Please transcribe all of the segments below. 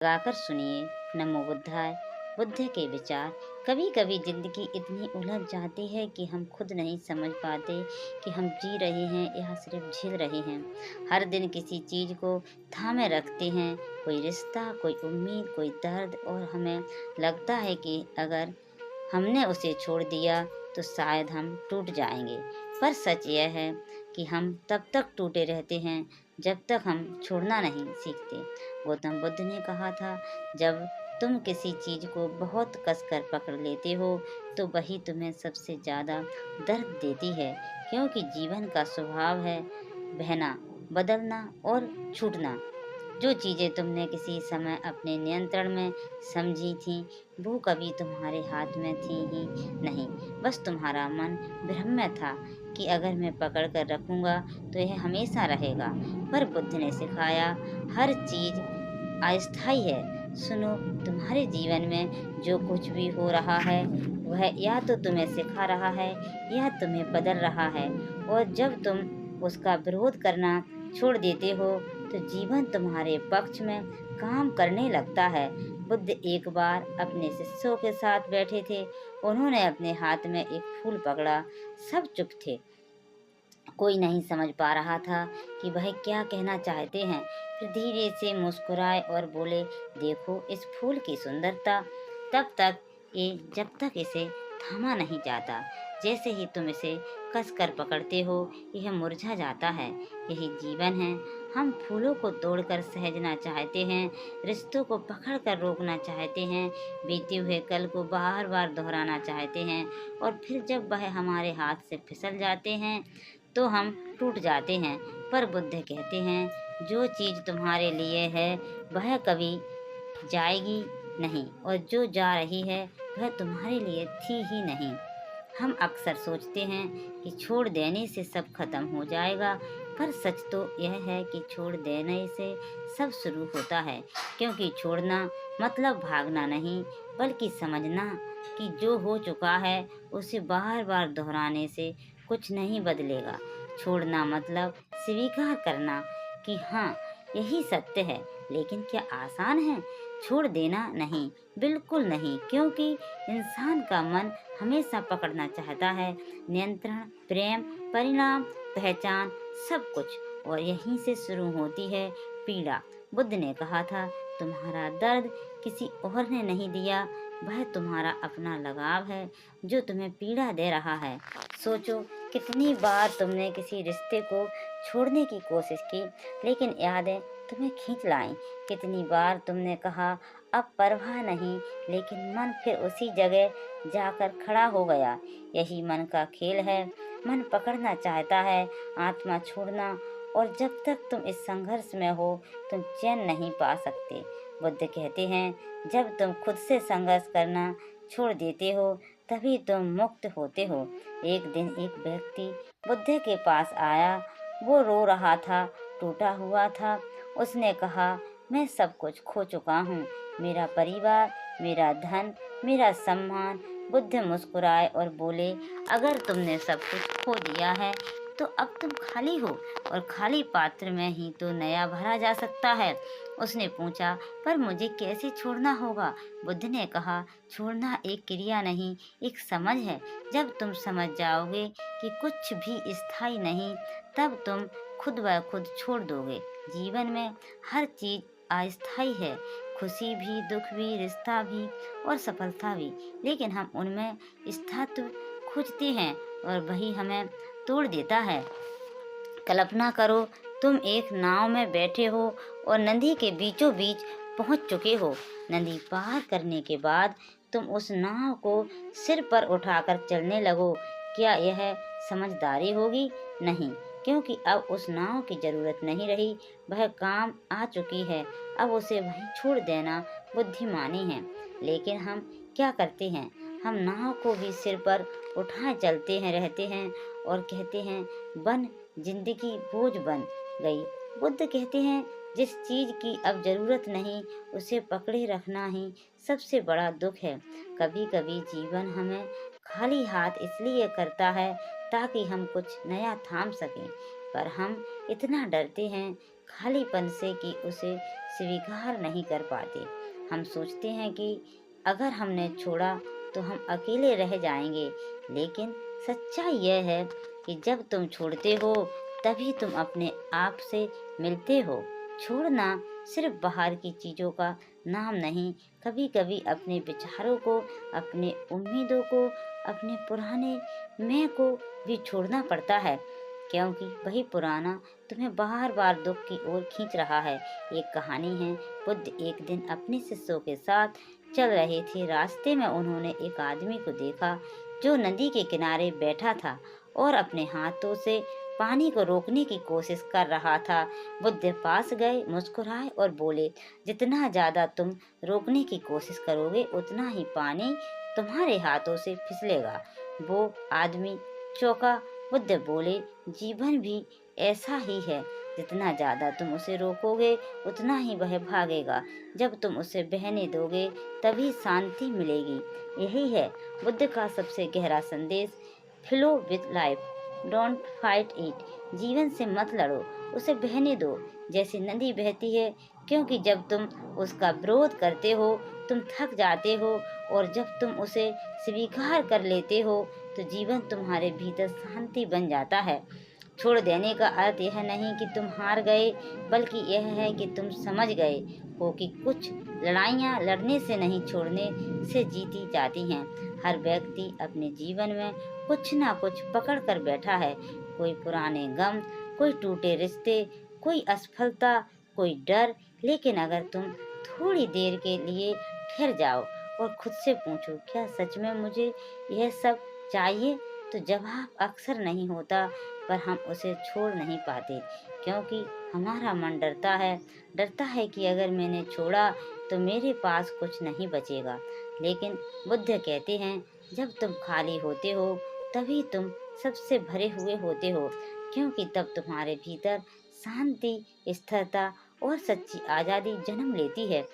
लगाकर सुनिए। नमो बुद्धाय। बुद्ध के विचार। कभी कभी जिंदगी इतनी उलझ जाती है कि हम खुद नहीं समझ पाते कि हम जी रहे हैं या सिर्फ झेल रहे हैं। हर दिन किसी चीज को थामे रखते हैं, कोई रिश्ता, कोई उम्मीद, कोई दर्द, और हमें लगता है कि अगर हमने उसे छोड़ दिया तो शायद हम टूट जाएंगे। पर सच यह है कि हम तब तक टूटे रहते हैं जब तक हम छोड़ना नहीं सीखते। गौतम बुद्ध ने कहा था, जब तुम किसी चीज को बहुत कसकर पकड़ लेते हो तो वही तुम्हें सबसे ज्यादा दर्द देती है, क्योंकि जीवन का स्वभाव है बहना, बदलना और छूटना। जो चीजें तुमने किसी समय अपने नियंत्रण में समझी थी, वो कभी तुम्हारे हाथ में थी ही नहीं। बस तुम्हारा मन भ्रम में था कि अगर मैं पकड़ कर रखूंगा तो यह हमेशा रहेगा। पर बुद्ध ने सिखाया, हर चीज अस्थायी है। सुनो, तुम्हारे जीवन में जो कुछ भी हो रहा है वह या तो तुम्हें सिखा रहा है या तुम्हें बदल रहा है। और जब तुम उसका विरोध करना छोड़ देते हो तो जीवन तुम्हारे पक्ष में काम करने लगता है। बुद्ध एक बार अपने शिष्यों के साथ बैठे थे। उन्होंने अपने हाथ में एक फूल पकड़ा। सब चुप थे, कोई नहीं समझ पा रहा था कि वह क्या कहना चाहते हैं। फिर धीरे से मुस्कुराए और बोले, देखो इस फूल की सुंदरता तब तक ये जब तक इसे थामा नहीं जाता। जैसे ही तुम इसे कस कर पकड़ते हो यह मुरझा जाता है। यही जीवन है। हम फूलों को तोड़कर सहेजना चाहते हैं, रिश्तों को पकड़ कर रोकना चाहते हैं, बीते हुए कल को बार बार दोहराना चाहते हैं, और फिर जब वह हमारे हाथ से फिसल जाते हैं तो हम टूट जाते हैं। पर बुद्ध कहते हैं, जो चीज़ तुम्हारे लिए है वह कभी जाएगी नहीं, और जो जा रही है वह तुम्हारे लिए थी ही नहीं। हम अक्सर सोचते हैं कि छोड़ देने से सब खत्म हो जाएगा, पर सच तो यह है कि छोड़ देने से सब शुरू होता है। क्योंकि छोड़ना मतलब भागना नहीं, बल्कि समझना कि जो हो चुका है उसे बार बार दोहराने से कुछ नहीं बदलेगा। छोड़ना मतलब स्वीकार करना कि हाँ, यही सत्य है। लेकिन क्या आसान है? छोड़ देना नहीं, बिल्कुल नहीं, क्योंकि इंसान का मन हमेशा पकड़ना चाहता है। नियंत्रण, प्रेम, परिणाम, पहचान, सब कुछ। और यहीं से शुरू होती है पीड़ा। बुद्ध ने कहा था, तुम्हारा दर्द किसी और ने नहीं दिया, वह तुम्हारा अपना लगाव है जो तुम्हें पीड़ा दे रहा है। सोचो, कितनी बार तुमने किसी रिश्ते को छोड़ने की कोशिश की, लेकिन यादें तुम्हें खींच लाईं। कितनी बार तुमने कहा अब परवाह नहीं, लेकिन मन फिर उसी जगह जाकर खड़ा हो गया। यही मन का खेल है। मन पकड़ना चाहता है, आत्मा छोड़ना। और जब तक तुम इस संघर्ष में हो तुम चैन नहीं पा सकते। बुद्ध कहते हैं, जब तुम खुद से संघर्ष करना छोड़ देते हो तभी तुम मुक्त होते हो। एक दिन एक व्यक्ति बुद्ध के पास आया। वो रो रहा था, टूटा हुआ था। उसने कहा, मैं सब कुछ खो चुका हूँ, मेरा परिवार, मेरा धन, मेरा सम्मान। बुद्ध मुस्कुराए और बोले, अगर तुमने सब कुछ खो दिया है तो अब तुम खाली हो, और खाली पात्र में ही तो नया भरा जा सकता है। उसने पूछा, पर मुझे कैसे छोड़ना होगा? बुद्ध ने कहा, छोड़ना एक क्रिया नहीं, एक समझ है। जब तुम समझ जाओगे कि कुछ भी स्थायी नहीं, तब तुम खुद ब खुद छोड़ दोगे। जीवन में हर चीज अस्थायी है, खुशी भी, दुख भी, रिश्ता भी और सफलता भी। लेकिन हम उनमें स्थायित्व खोजते हैं और वही हमें तोड़ देता है। कल्पना करो, तुम एक नाव में बैठे हो और नदी के बीचों बीच पहुंच चुके हो। नदी पार करने के बाद तुम उस नाव को सिर पर उठाकर चलने लगो। क्या यह समझदारी होगी? नहीं, क्योंकि अब उस नाव की जरूरत नहीं रही, वह काम आ चुकी है। अब उसे वहीं छोड़ देना बुद्धिमानी है। लेकिन हम क्या करते हैं? हम नाव को भी सिर पर उठाए चलते हैं रहते हैं और कहते हैं, बन जिंदगी बोझ बन गई। बुद्ध कहते हैं, जिस चीज की अब जरूरत नहीं उसे पकड़े रखना ही सबसे बड़ा दुख है। कभी कभी जीवन हमें खाली हाथ इसलिए करता है ताकि हम कुछ नया थाम सकें, पर हम इतना डरते हैं खालीपन से कि उसे स्वीकार नहीं कर पाते। हम सोचते हैं कि अगर हमने छोड़ा तो हम अकेले रह जाएंगे, लेकिन सच्चाई यह है कि जब तुम छोड़ते हो तभी तुम अपने आप से मिलते हो। छोड़ना सिर्फ बाहर की चीज़ों का नाम नहीं, कभी-कभी अपने विचारों को, अपने उम्मीदों को, अपने पुराने मैं को भी छोड़ना पड़ता है, क्योंकि वही पुराना तुम्हें बार-बार दुख की ओर खींच रहा है। एक कहानी है, बुद्ध एक दिन अपने शिष्यों के साथ चल रहे थे। रास्ते में उन्होंने एक आदमी को देखा जो नदी के किनारे बैठा था और अपने हाथों से पानी को रोकने की कोशिश कर रहा था। बुद्ध पास गए, मुस्कुराए और बोले, जितना ज्यादा तुम रोकने की कोशिश करोगे उतना ही पानी तुम्हारे हाथों से फिसलेगा। वो आदमी चौंका। बुद्ध बोले, जीवन भी ऐसा ही है, जितना ज्यादा तुम उसे रोकोगे उतना ही वह भागेगा। जब तुम उसे बहने दोगे तभी शांति मिलेगी। यही है बुद्ध का सबसे गहरा संदेश। Flow with life, don't fight it. जीवन से मत लड़ो, उसे बहने दो जैसे नदी बहती है, क्योंकि जब तुम उसका विरोध करते हो तुम थक जाते हो, और जब तुम उसे स्वीकार कर लेते हो तो जीवन तुम्हारे भीतर शांति बन जाता है। छोड़ देने का अर्थ यह नहीं कि तुम हार गए, बल्कि यह है कि तुम समझ गए हो कि कुछ लड़ाइयाँ लड़ने से नहीं, छोड़ने से जीती जाती हैं। हर व्यक्ति अपने जीवन में कुछ ना कुछ पकड़ कर बैठा है। कोई पुराने गम, कोई टूटे रिश्ते, कोई असफलता, कोई डर। लेकिन अगर तुम थोड़ी देर के लिए ठहर जाओ और खुद से पूछो, क्या सच में मुझे यह सब चाहिए, तो जवाब अक्सर नहीं होता, पर हम उसे छोड़ नहीं पाते क्योंकि हमारा मन डरता है कि अगर मैंने छोड़ा तो मेरे पास कुछ नहीं बचेगा। लेकिन बुद्ध कहते हैं, जब तुम खाली होते हो तभी तुम सबसे भरे हुए होते हो, क्योंकि तब तुम्हारे भीतर शांति, स्थिरता और सच्ची आज़ादी जन्म लेती है।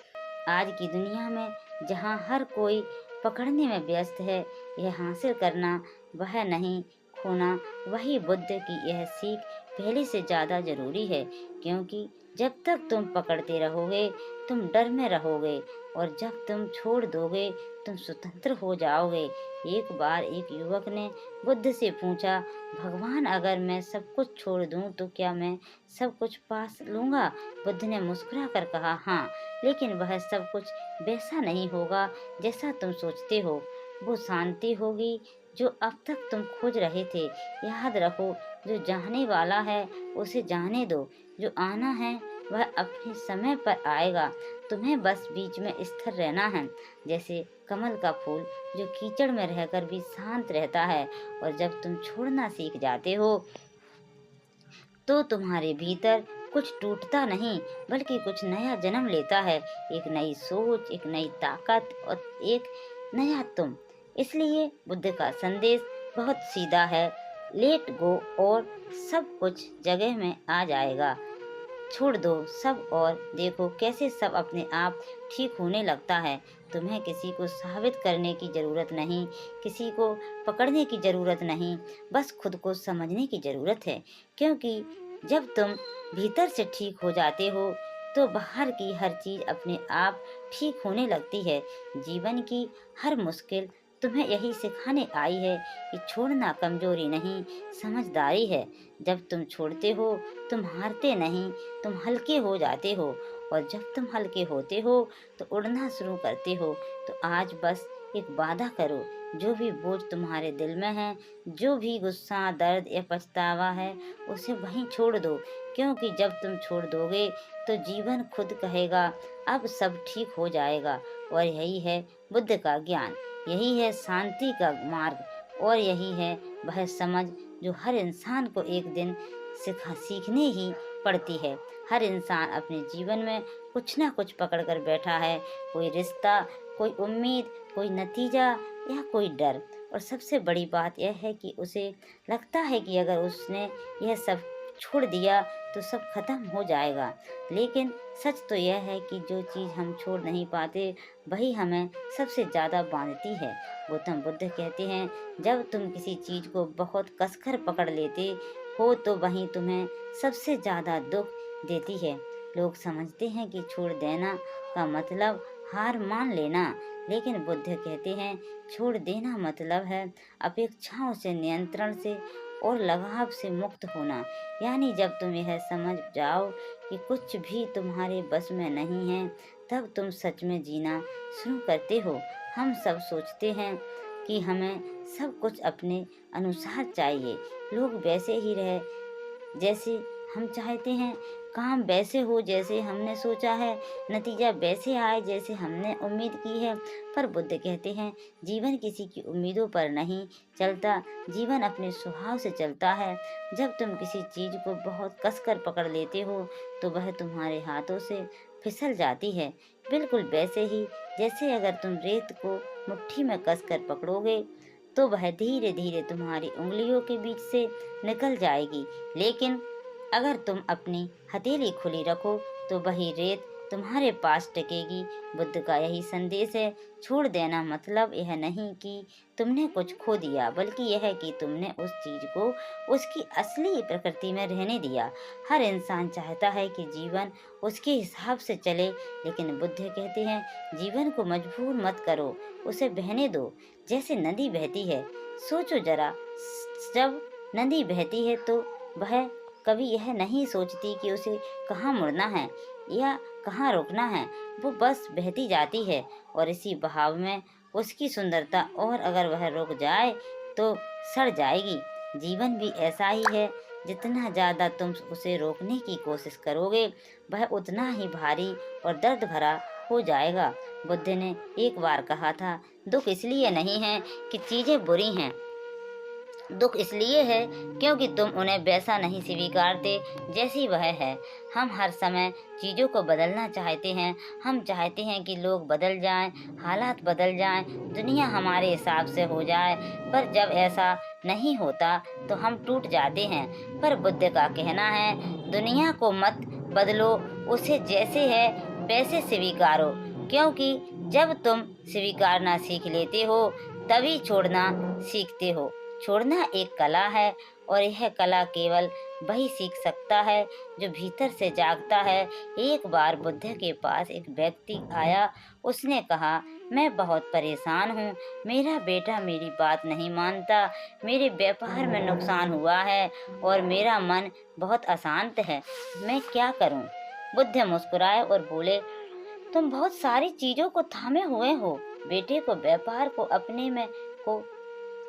आज की दुनिया में जहाँ हर कोई पकड़ने में व्यस्त है, यह हासिल करना, वह नहीं खोना, वही बुद्ध की यह सीख पहले से ज़्यादा ज़रूरी है। क्योंकि जब तक तुम पकड़ते रहोगे तुम डर में रहोगे, और जब तुम छोड़ दोगे तुम स्वतंत्र हो जाओगे। एक बार एक युवक ने बुद्ध से पूछा, भगवान, अगर मैं सब कुछ छोड़ दूं तो क्या मैं सब कुछ पा लूंगा? बुद्ध ने मुस्कुरा कर कहा, हाँ, लेकिन वह सब कुछ वैसा नहीं होगा जैसा तुम सोचते हो। वो शांति होगी जो अब तक तुम खोज रहे थे। याद रखो, जो जाने वाला है उसे जाने दो, जो आना है वह अपने समय पर आएगा। तुम्हें बस बीच में स्थिर रहना है, जैसे कमल का फूल जो कीचड़ में रहकर भी शांत रहता है। और जब तुम छोड़ना सीख जाते हो तो तुम्हारे भीतर कुछ टूटता नहीं, बल्कि कुछ नया जन्म लेता है। एक नई सोच, एक नई ताकत और एक नया तुम। इसलिए बुद्ध का संदेश बहुत सीधा है, लेट गो और सब कुछ जगह में आ जाएगा। छोड़ दो सब और देखो कैसे सब अपने आप ठीक होने लगता है। तुम्हें किसी को साबित करने की जरूरत नहीं, किसी को पकड़ने की जरूरत नहीं, बस खुद को समझने की जरूरत है। क्योंकि जब तुम भीतर से ठीक हो जाते हो तो बाहर की हर चीज अपने आप ठीक होने लगती है। जीवन की हर मुश्किल तुम्हें यही सिखाने आई है कि छोड़ना कमजोरी नहीं, समझदारी है। जब तुम छोड़ते हो तुम हारते नहीं, तुम हल्के हो जाते हो, और जब तुम हल्के होते हो तो उड़ना शुरू करते हो। तो आज बस एक वादा करो, जो भी बोझ तुम्हारे दिल में है, जो भी गुस्सा, दर्द या पछतावा है, उसे वहीं छोड़ दो। क्योंकि जब तुम छोड़ दोगे तो जीवन खुद कहेगा, अब सब ठीक हो जाएगा। और यही है बुद्ध का ज्ञान, यही है शांति का मार्ग, और यही है वह समझ जो हर इंसान को एक दिन सीखने ही पड़ती है। हर इंसान अपने जीवन में कुछ ना कुछ पकड़ कर बैठा है, कोई रिश्ता, कोई उम्मीद, कोई नतीजा या कोई डर। और सबसे बड़ी बात यह है कि उसे लगता है कि अगर उसने यह सब छोड़ दिया तो सब खत्म हो जाएगा। लेकिन सच तो यह है कि जो चीज़ हम छोड़ नहीं पाते वही हमें सबसे ज़्यादा बांधती है। गौतम बुद्ध कहते हैं, जब तुम किसी चीज़ को बहुत कसकर पकड़ लेते हो तो वही तुम्हें सबसे ज़्यादा दुख देती है। लोग समझते हैं कि छोड़ देना का मतलब हार मान लेना, लेकिन बुद्ध कहते हैं छोड़ देना मतलब है अपेक्षाओं से, नियंत्रण से और लगाव से मुक्त होना। यानी जब तुम यह समझ जाओ कि कुछ भी तुम्हारे बस में नहीं है, तब तुम सच में जीना शुरू करते हो। हम सब सोचते हैं कि हमें सब कुछ अपने अनुसार चाहिए, लोग वैसे ही रहे जैसे हम चाहते हैं, काम वैसे हो जैसे हमने सोचा है, नतीजा वैसे आए जैसे हमने उम्मीद की है। पर बुद्ध कहते हैं जीवन किसी की उम्मीदों पर नहीं चलता, जीवन अपने स्वभाव से चलता है। जब तुम किसी चीज को बहुत कसकर पकड़ लेते हो तो वह तुम्हारे हाथों से फिसल जाती है, बिल्कुल वैसे ही जैसे अगर तुम रेत को मुट्ठी में कसकर पकड़ोगे तो वह धीरे धीरे तुम्हारी उंगलियों के बीच से निकल जाएगी। लेकिन अगर तुम अपनी हथेली खुली रखो तो वही रेत तुम्हारे पास टिकेगी। बुद्ध का यही संदेश है, छोड़ देना मतलब यह नहीं कि तुमने कुछ खो दिया, बल्कि यह है कि तुमने उस चीज को उसकी असली प्रकृति में रहने दिया। हर इंसान चाहता है कि जीवन उसके हिसाब से चले, लेकिन बुद्ध कहते हैं जीवन को मजबूर मत करो, उसे बहने दो जैसे नदी बहती है। सोचो जरा, जब नदी बहती है तो वह कभी यह नहीं सोचती कि उसे कहाँ मुड़ना है या कहाँ रुकना है, वो बस बहती जाती है और इसी बहाव में उसकी सुंदरता, और अगर वह रुक जाए तो सड़ जाएगी। जीवन भी ऐसा ही है, जितना ज़्यादा तुम उसे रोकने की कोशिश करोगे वह उतना ही भारी और दर्द भरा हो जाएगा। बुद्ध ने एक बार कहा था, दुख इसलिए नहीं है कि चीज़ें बुरी हैं, दुख इसलिए है क्योंकि तुम उन्हें वैसा नहीं स्वीकारते जैसी वह है। हम हर समय चीज़ों को बदलना चाहते हैं, हम चाहते हैं कि लोग बदल जाएं, हालात बदल जाएं, दुनिया हमारे हिसाब से हो जाए, पर जब ऐसा नहीं होता तो हम टूट जाते हैं। पर बुद्ध का कहना है दुनिया को मत बदलो, उसे जैसे है वैसे स्वीकारो, क्योंकि जब तुम स्वीकारना सीख लेते हो तभी छोड़ना सीखते हो। छोड़ना एक कला है और यह कला केवल वही सीख सकता है जो भीतर से जागता है। एक बार बुद्ध के पास एक व्यक्ति आया, उसने कहा मैं बहुत परेशान हूँ, मेरा बेटा मेरी बात नहीं मानता, मेरे व्यापार में नुकसान हुआ है और मेरा मन बहुत अशांत है, मैं क्या करूँ? बुद्ध मुस्कुराए और बोले तुम बहुत सारी चीजों को थामे हुए हो, बेटे को, व्यापार को, अपने में को,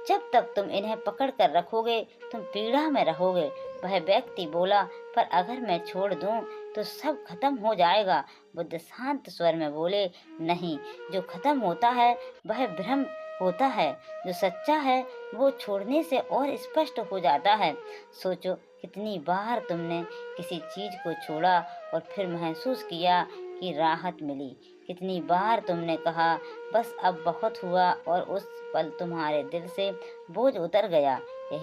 जब तक तुम इन्हें पकड़ कर रखोगे तुम पीड़ा में रहोगे। वह व्यक्ति बोला पर अगर मैं छोड़ दूं तो सब खत्म हो जाएगा। बुद्ध शांत स्वर में बोले नहीं, जो खत्म होता है वह भ्रम होता है, जो सच्चा है वो छोड़ने से और स्पष्ट हो जाता है। सोचो कितनी बार तुमने किसी चीज को छोड़ा और फिर महसूस किया कि राहत मिली, कितनी बार तुमने कहा बस अब बहुत हुआ और उस पल तुम्हारे दिल से बोझ उतर गया।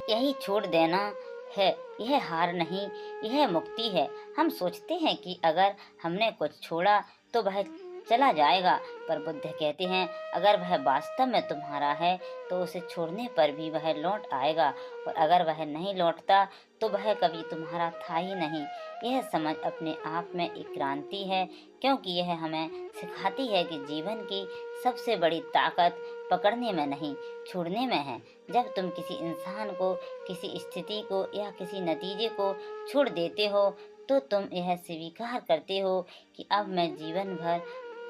यही छोड़ देना है, यह हार नहीं, यह मुक्ति है। हम सोचते हैं कि अगर हमने कुछ छोड़ा तो वह चला जाएगा, पर बुद्ध कहते हैं अगर वह वास्तव में तुम्हारा है तो उसे छोड़ने पर भी वह लौट आएगा, और अगर वह नहीं लौटता तो वह कभी तुम्हारा था ही नहीं। यह समझ अपने आप में एक क्रांति है, क्योंकि यह हमें सिखाती है कि जीवन की सबसे बड़ी ताकत पकड़ने में नहीं, छोड़ने में है। जब तुम किसी इंसान को, किसी स्थिति को या किसी नतीजे को छोड़ देते हो तो तुम यह स्वीकार करते हो कि अब मैं जीवन भर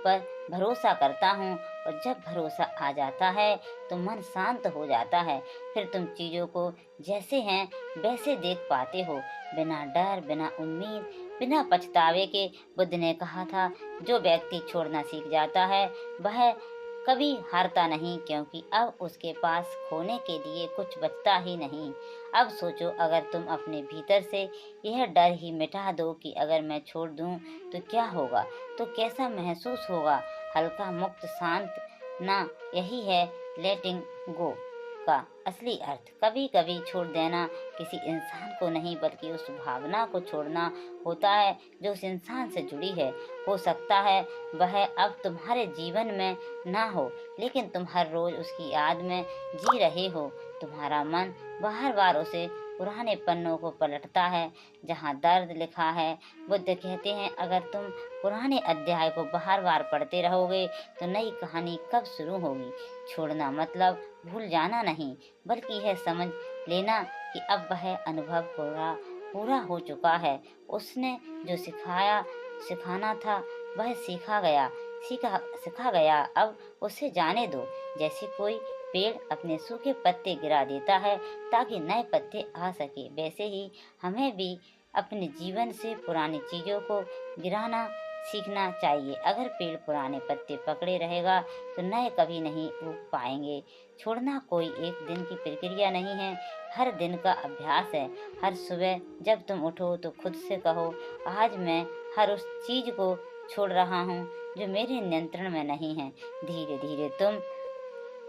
पर भरोसा करता हूँ, और जब भरोसा आ जाता है तो मन शांत हो जाता है। फिर तुम चीज़ों को जैसे हैं वैसे देख पाते हो, बिना डर, बिना उम्मीद, बिना पछतावे के। बुद्ध ने कहा था जो व्यक्ति छोड़ना सीख जाता है वह कभी हारता नहीं, क्योंकि अब उसके पास खोने के लिए कुछ बचता ही नहीं। अब सोचो अगर तुम अपने भीतर से यह डर ही मिटा दो कि अगर मैं छोड़ दूं तो क्या होगा, तो कैसा महसूस होगा, हल्का, मुक्त, शांत ना। यही है लेटिंग गो का असली अर्थ। कभी कभी छोड़ देना किसी इंसान को नहीं बल्कि उस भावना को छोड़ना होता है जो उस इंसान से जुड़ी है। हो सकता है वह अब तुम्हारे जीवन में ना हो, लेकिन तुम हर रोज उसकी याद में जी रहे हो। तुम्हारा मन बार बार उसे पुराने पन्नों को पलटता है जहाँ दर्द लिखा है। बुद्ध कहते हैं, अगर तुम पुराने अध्याय को बार बार पढ़ते रहोगे तो नई कहानी कब शुरू होगी। छोड़ना मतलब भूल जाना नहीं, बल्कि यह समझ लेना कि अब वह अनुभव पूरा पूरा हो चुका है। उसने जो सिखाना था वह सीखा गया, अब उसे जाने दो। जैसे कोई पेड़ अपने सूखे पत्ते गिरा देता है ताकि नए पत्ते आ सके, वैसे ही हमें भी अपने जीवन से पुरानी चीज़ों को गिराना सीखना चाहिए। अगर पेड़ पुराने पत्ते पकड़े रहेगा तो नए कभी नहीं उग पाएंगे। छोड़ना कोई एक दिन की प्रक्रिया नहीं है, हर दिन का अभ्यास है। हर सुबह जब तुम उठो तो खुद से कहो, आज मैं हर उस चीज़ को छोड़ रहा हूँ जो मेरे नियंत्रण में नहीं है। धीरे धीरे तुम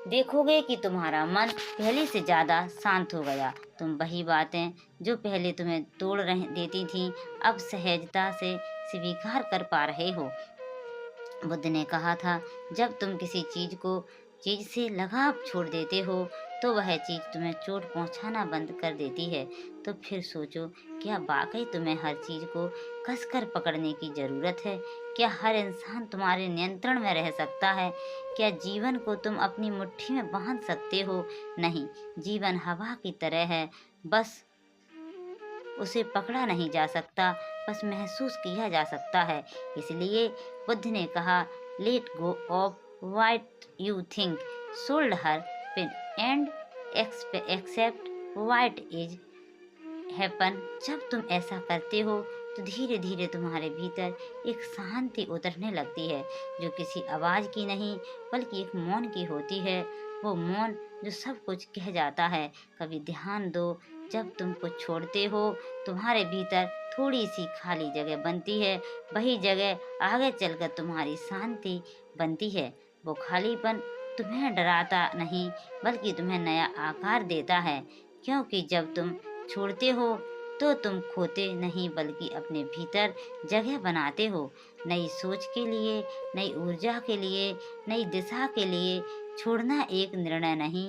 देखोगे कि तुम्हारा मन पहले से ज़्यादा शांत हो गया। तुम वही बातें जो पहले तुम्हें तोड़ रह देती थीं, अब सहजता से स्वीकार कर पा रहे हो। बुद्ध ने कहा था, जब तुम किसी चीज से लगाव छोड़ देते हो तो वह चीज तुम्हें चोट पहुंचाना बंद कर देती है। तो फिर सोचो, क्या वाकई तुम्हें हर चीज को कसकर पकड़ने की जरूरत है? क्या हर इंसान तुम्हारे नियंत्रण में रह सकता है? क्या जीवन को तुम अपनी मुट्ठी में बांध सकते हो? नहीं, जीवन हवा की तरह है, बस उसे पकड़ा नहीं जा सकता, बस महसूस किया जा सकता है। इसलिए बुद्ध ने कहा, let go of what you think should happen and accept what is happen. जब तुम ऐसा करते हो तो धीरे धीरे तुम्हारे भीतर एक शांति उतरने लगती है, जो किसी आवाज की नहीं बल्कि एक मौन की होती है। वो मौन जो सब कुछ कह जाता है। कभी ध्यान दो, जब तुम कुछ छोड़ते हो तुम्हारे भीतर थोड़ी सी खाली जगह बनती है। वही जगह आगे चलकर तुम्हारी शांति बनती है। वो खालीपन तुम्हें डराता नहीं बल्कि तुम्हें नया आकार देता है, क्योंकि जब तुम छोड़ते हो तो तुम खोते नहीं बल्कि अपने भीतर जगह बनाते हो, नई सोच के लिए, नई ऊर्जा के लिए, नई दिशा के लिए। छोड़ना एक निर्णय नहीं,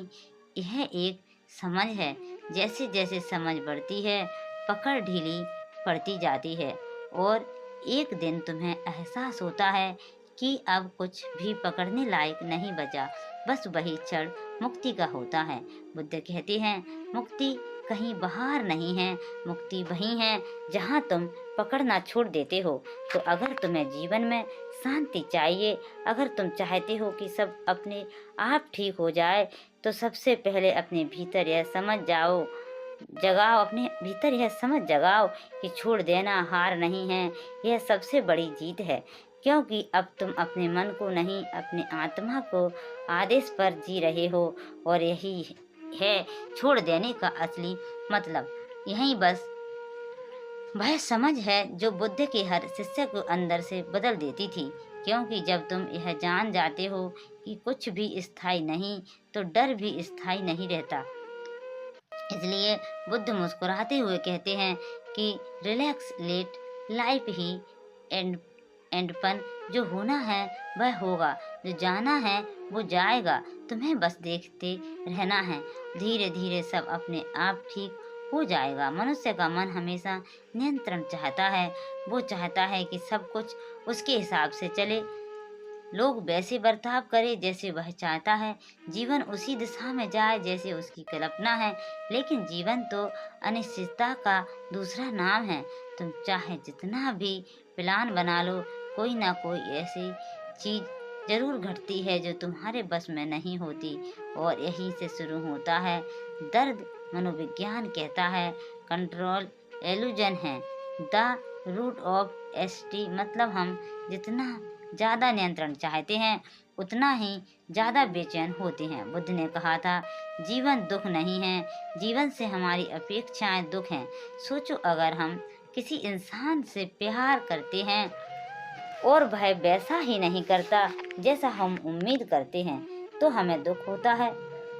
यह एक समझ है। जैसे जैसे समझ बढ़ती है, पकड़ ढीली पड़ती जाती है और एक दिन तुम्हें एहसास होता है कि अब कुछ भी पकड़ने लायक नहीं बचा, बस वही क्षण मुक्ति का होता है। बुद्ध कहते हैं, मुक्ति कहीं बाहर नहीं है, मुक्ति वही है जहाँ तुम पकड़ना छोड़ देते हो। तो अगर तुम्हें जीवन में शांति चाहिए, अगर तुम चाहते हो कि सब अपने आप ठीक हो जाए, तो सबसे पहले अपने भीतर यह समझ जगाओ, अपने भीतर यह समझ जगाओ कि छोड़ देना हार नहीं है, यह सबसे बड़ी जीत है। क्योंकि अब तुम अपने मन को नहीं, अपने आत्मा को आदेश पर जी रहे हो, और यही है छोड़ देने का असली मतलब। यही बस वह समझ है जो बुद्ध के हर शिष्य को अंदर से बदल देती थी। क्योंकि जब तुम यह जान जाते हो कि कुछ भी स्थायी नहीं, तो डर भी स्थायी नहीं रहता। इसलिए बुद्ध मुस्कुराते हुए कहते हैं कि रिलैक्स, लेट लाइफ ही एंड एंडपन। जो होना है वह होगा, जो जाना है वो जाएगा, तुम्हें बस देखते रहना है। धीरे धीरे सब अपने आप ठीक हो जाएगा। मनुष्य का मन हमेशा नियंत्रण चाहता है, वो चाहता है कि सब कुछ उसके हिसाब से चले, लोग वैसे बर्ताव करे जैसे वह चाहता है, जीवन उसी दिशा में जाए जैसे उसकी कल्पना है। लेकिन जीवन तो अनिश्चितता का दूसरा नाम है। तुम चाहे जितना भी प्लान बना लो, कोई ना कोई ऐसी चीज जरूर घटती है जो तुम्हारे बस में नहीं होती, और यहीं से शुरू होता है दर्द। मनोविज्ञान कहता है, कंट्रोल एल्यूजन है, द रूट ऑफ एसटी। मतलब हम जितना ज़्यादा नियंत्रण चाहते हैं उतना ही ज़्यादा बेचैन होते हैं। बुद्ध ने कहा था, जीवन दुख नहीं है, जीवन से हमारी अपेक्षाएं दुख हैं। सोचो, अगर हम किसी इंसान से प्यार करते हैं और वह वैसा ही नहीं करता जैसा हम उम्मीद करते हैं, तो हमें दुख होता है।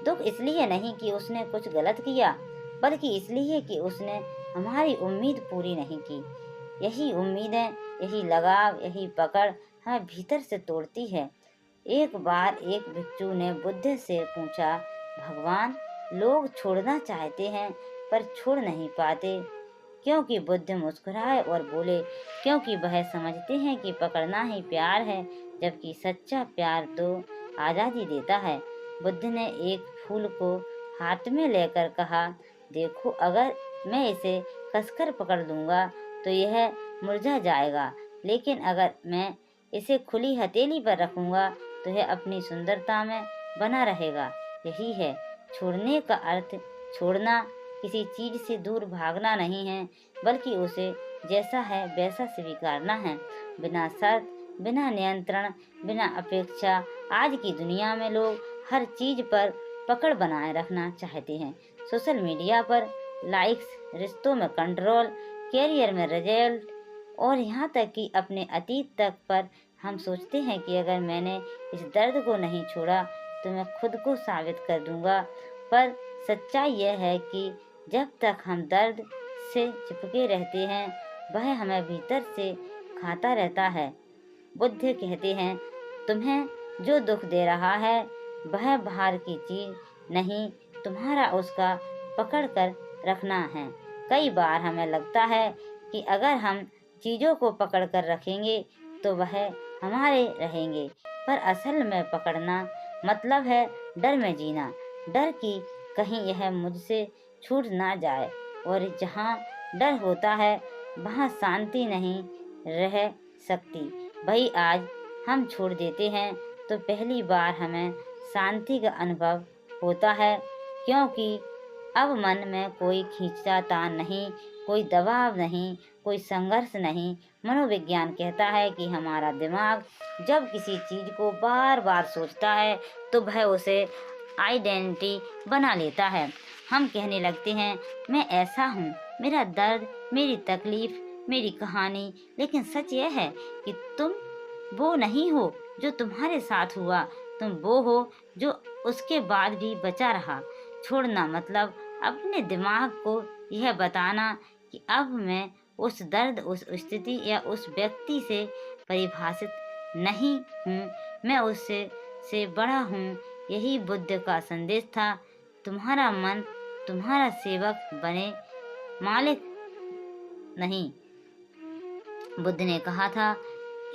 दुख इसलिए नहीं कि उसने कुछ गलत किया, बल्कि इसलिए कि उसने हमारी उम्मीद पूरी नहीं की। यही उम्मीदें, यही लगाव, यही पकड़ हमें भीतर से तोड़ती है। एक बार एक भिक्षु ने बुद्ध से पूछा, भगवान, लोग छोड़ना चाहते हैं पर छोड़ नहीं पाते। क्योंकि बुद्ध मुस्कुराए और बोले, क्योंकि वह समझते हैं कि पकड़ना ही प्यार है, जबकि सच्चा प्यार तो आज़ादी देता है। बुद्ध ने एक फूल को हाथ में लेकर कहा, देखो, अगर मैं इसे कसकर पकड़ लूँगा तो यह मुरझा जाएगा, लेकिन अगर मैं इसे खुली हथेली पर रखूँगा तो यह अपनी सुंदरता में बना रहेगा। यही है छोड़ने का अर्थ। छोड़ना किसी चीज से दूर भागना नहीं है, बल्कि उसे जैसा है वैसा स्वीकारना है, बिना शर्त, बिना नियंत्रण, बिना अपेक्षा। आज की दुनिया में लोग हर चीज पर पकड़ बनाए रखना चाहते हैं। सोशल मीडिया पर लाइक्स, रिश्तों में कंट्रोल, कैरियर में रिजल्ट और यहाँ तक कि अपने अतीत तक पर हम सोचते हैं कि अगर मैंने इस दर्द को नहीं छोड़ा तो मैं खुद को साबित कर दूंगा। पर सच्चाई यह है कि जब तक हम दर्द से चिपके रहते हैं, वह हमें भीतर से खाता रहता है। बुद्ध कहते हैं, तुम्हें जो दुख दे रहा है वह बाहर की चीज नहीं, तुम्हारा उसका पकड़ कर रखना है। कई बार हमें लगता है कि अगर हम चीज़ों को पकड़ कर रखेंगे तो वह हमारे रहेंगे, पर असल में पकड़ना मतलब है डर में जीना। डर कि कहीं यह मुझसे छूट ना जाए, और जहाँ डर होता है वहाँ शांति नहीं रह सकती। वही आज हम छोड़ देते हैं तो पहली बार हमें शांति का अनुभव होता है, क्योंकि अब मन में कोई खींचतान नहीं, कोई दबाव नहीं, कोई संघर्ष नहीं। मनोविज्ञान कहता है कि हमारा दिमाग जब किसी चीज को बार बार सोचता है तो वह उसे आइडेंटिटी बना लेता है। हम कहने लगते हैं, मैं ऐसा हूँ, मेरा दर्द, मेरी तकलीफ, मेरी कहानी। लेकिन सच यह है कि तुम वो नहीं हो जो तुम्हारे साथ हुआ, तुम वो हो जो उसके बाद भी बचा रहा। छोड़ना मतलब अपने दिमाग को यह बताना कि अब मैं उस दर्द, उस स्थिति या उस व्यक्ति से परिभाषित नहीं हूँ, मैं उससे से बड़ा हूँ। यही बुद्ध का संदेश था। तुम्हारा मन तुम्हारा सेवक बने, मालिक नहीं। बुद्ध ने कहा था,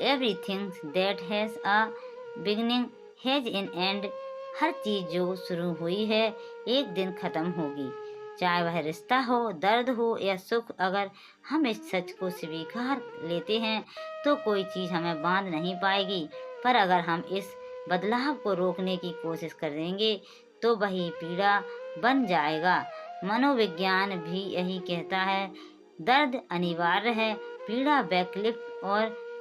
everything that has a beginning has an end. हर चीज जो शुरू हुई है एक दिन खत्म होगी, चाहे वह रिश्ता हो, दर्द हो या सुख। अगर हम इस सच को स्वीकार लेते हैं तो कोई चीज हमें बांध नहीं पाएगी, पर अगर हम इस बदलाव को रोकने की कोशिश करेंगे तो वही पीड़ा बन जाएगा। मनोविज्ञान भी यही कहता है, दर्द अनिवार्य है, पीड़ा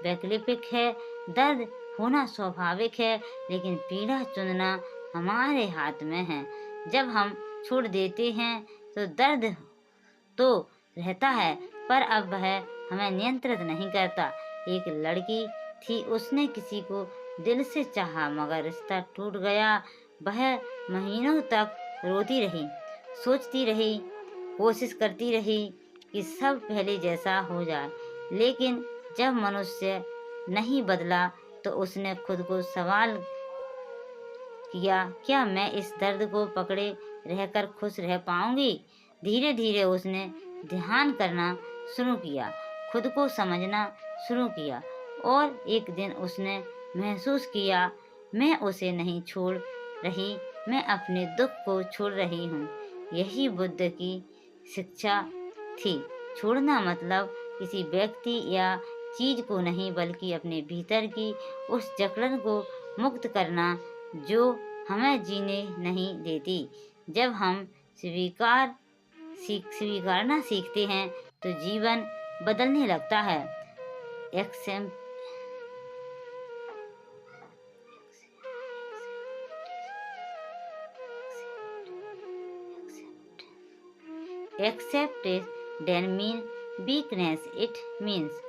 वैकल्पिक है। दर्द होना स्वाभाविक है, लेकिन पीड़ा चुनना हमारे हाथ में है। जब हम छोड़ देते हैं तो दर्द तो रहता है, पर अब वह हमें नियंत्रित नहीं करता। एक लड़की थी, उसने किसी को दिल से चाहा, मगर रिश्ता टूट गया। वह महीनों तक रोती रही, सोचती रही, कोशिश करती रही कि सब पहले जैसा हो जाए। लेकिन जब मनुष्य नहीं बदला तो उसने खुद को सवाल किया, क्या मैं इस दर्द को पकड़े रहकर खुश रह पाऊंगी? धीरे धीरे उसने ध्यान करना शुरू किया, खुद को समझना शुरू किया, और एक दिन उसने महसूस किया, मैं उसे नहीं छोड़ रही, मैं अपने दुख को छोड़ रही हूँ। यही बुद्ध की शिक्षा थी। छोड़ना मतलब किसी व्यक्ति या चीज को नहीं, बल्कि अपने भीतर की उस जकड़न को मुक्त करना जो हमें जीने नहीं देती। जब हम स्वीकारना सीखते हैं तो जीवन बदलने लगता है। Accept than mean weakness, it means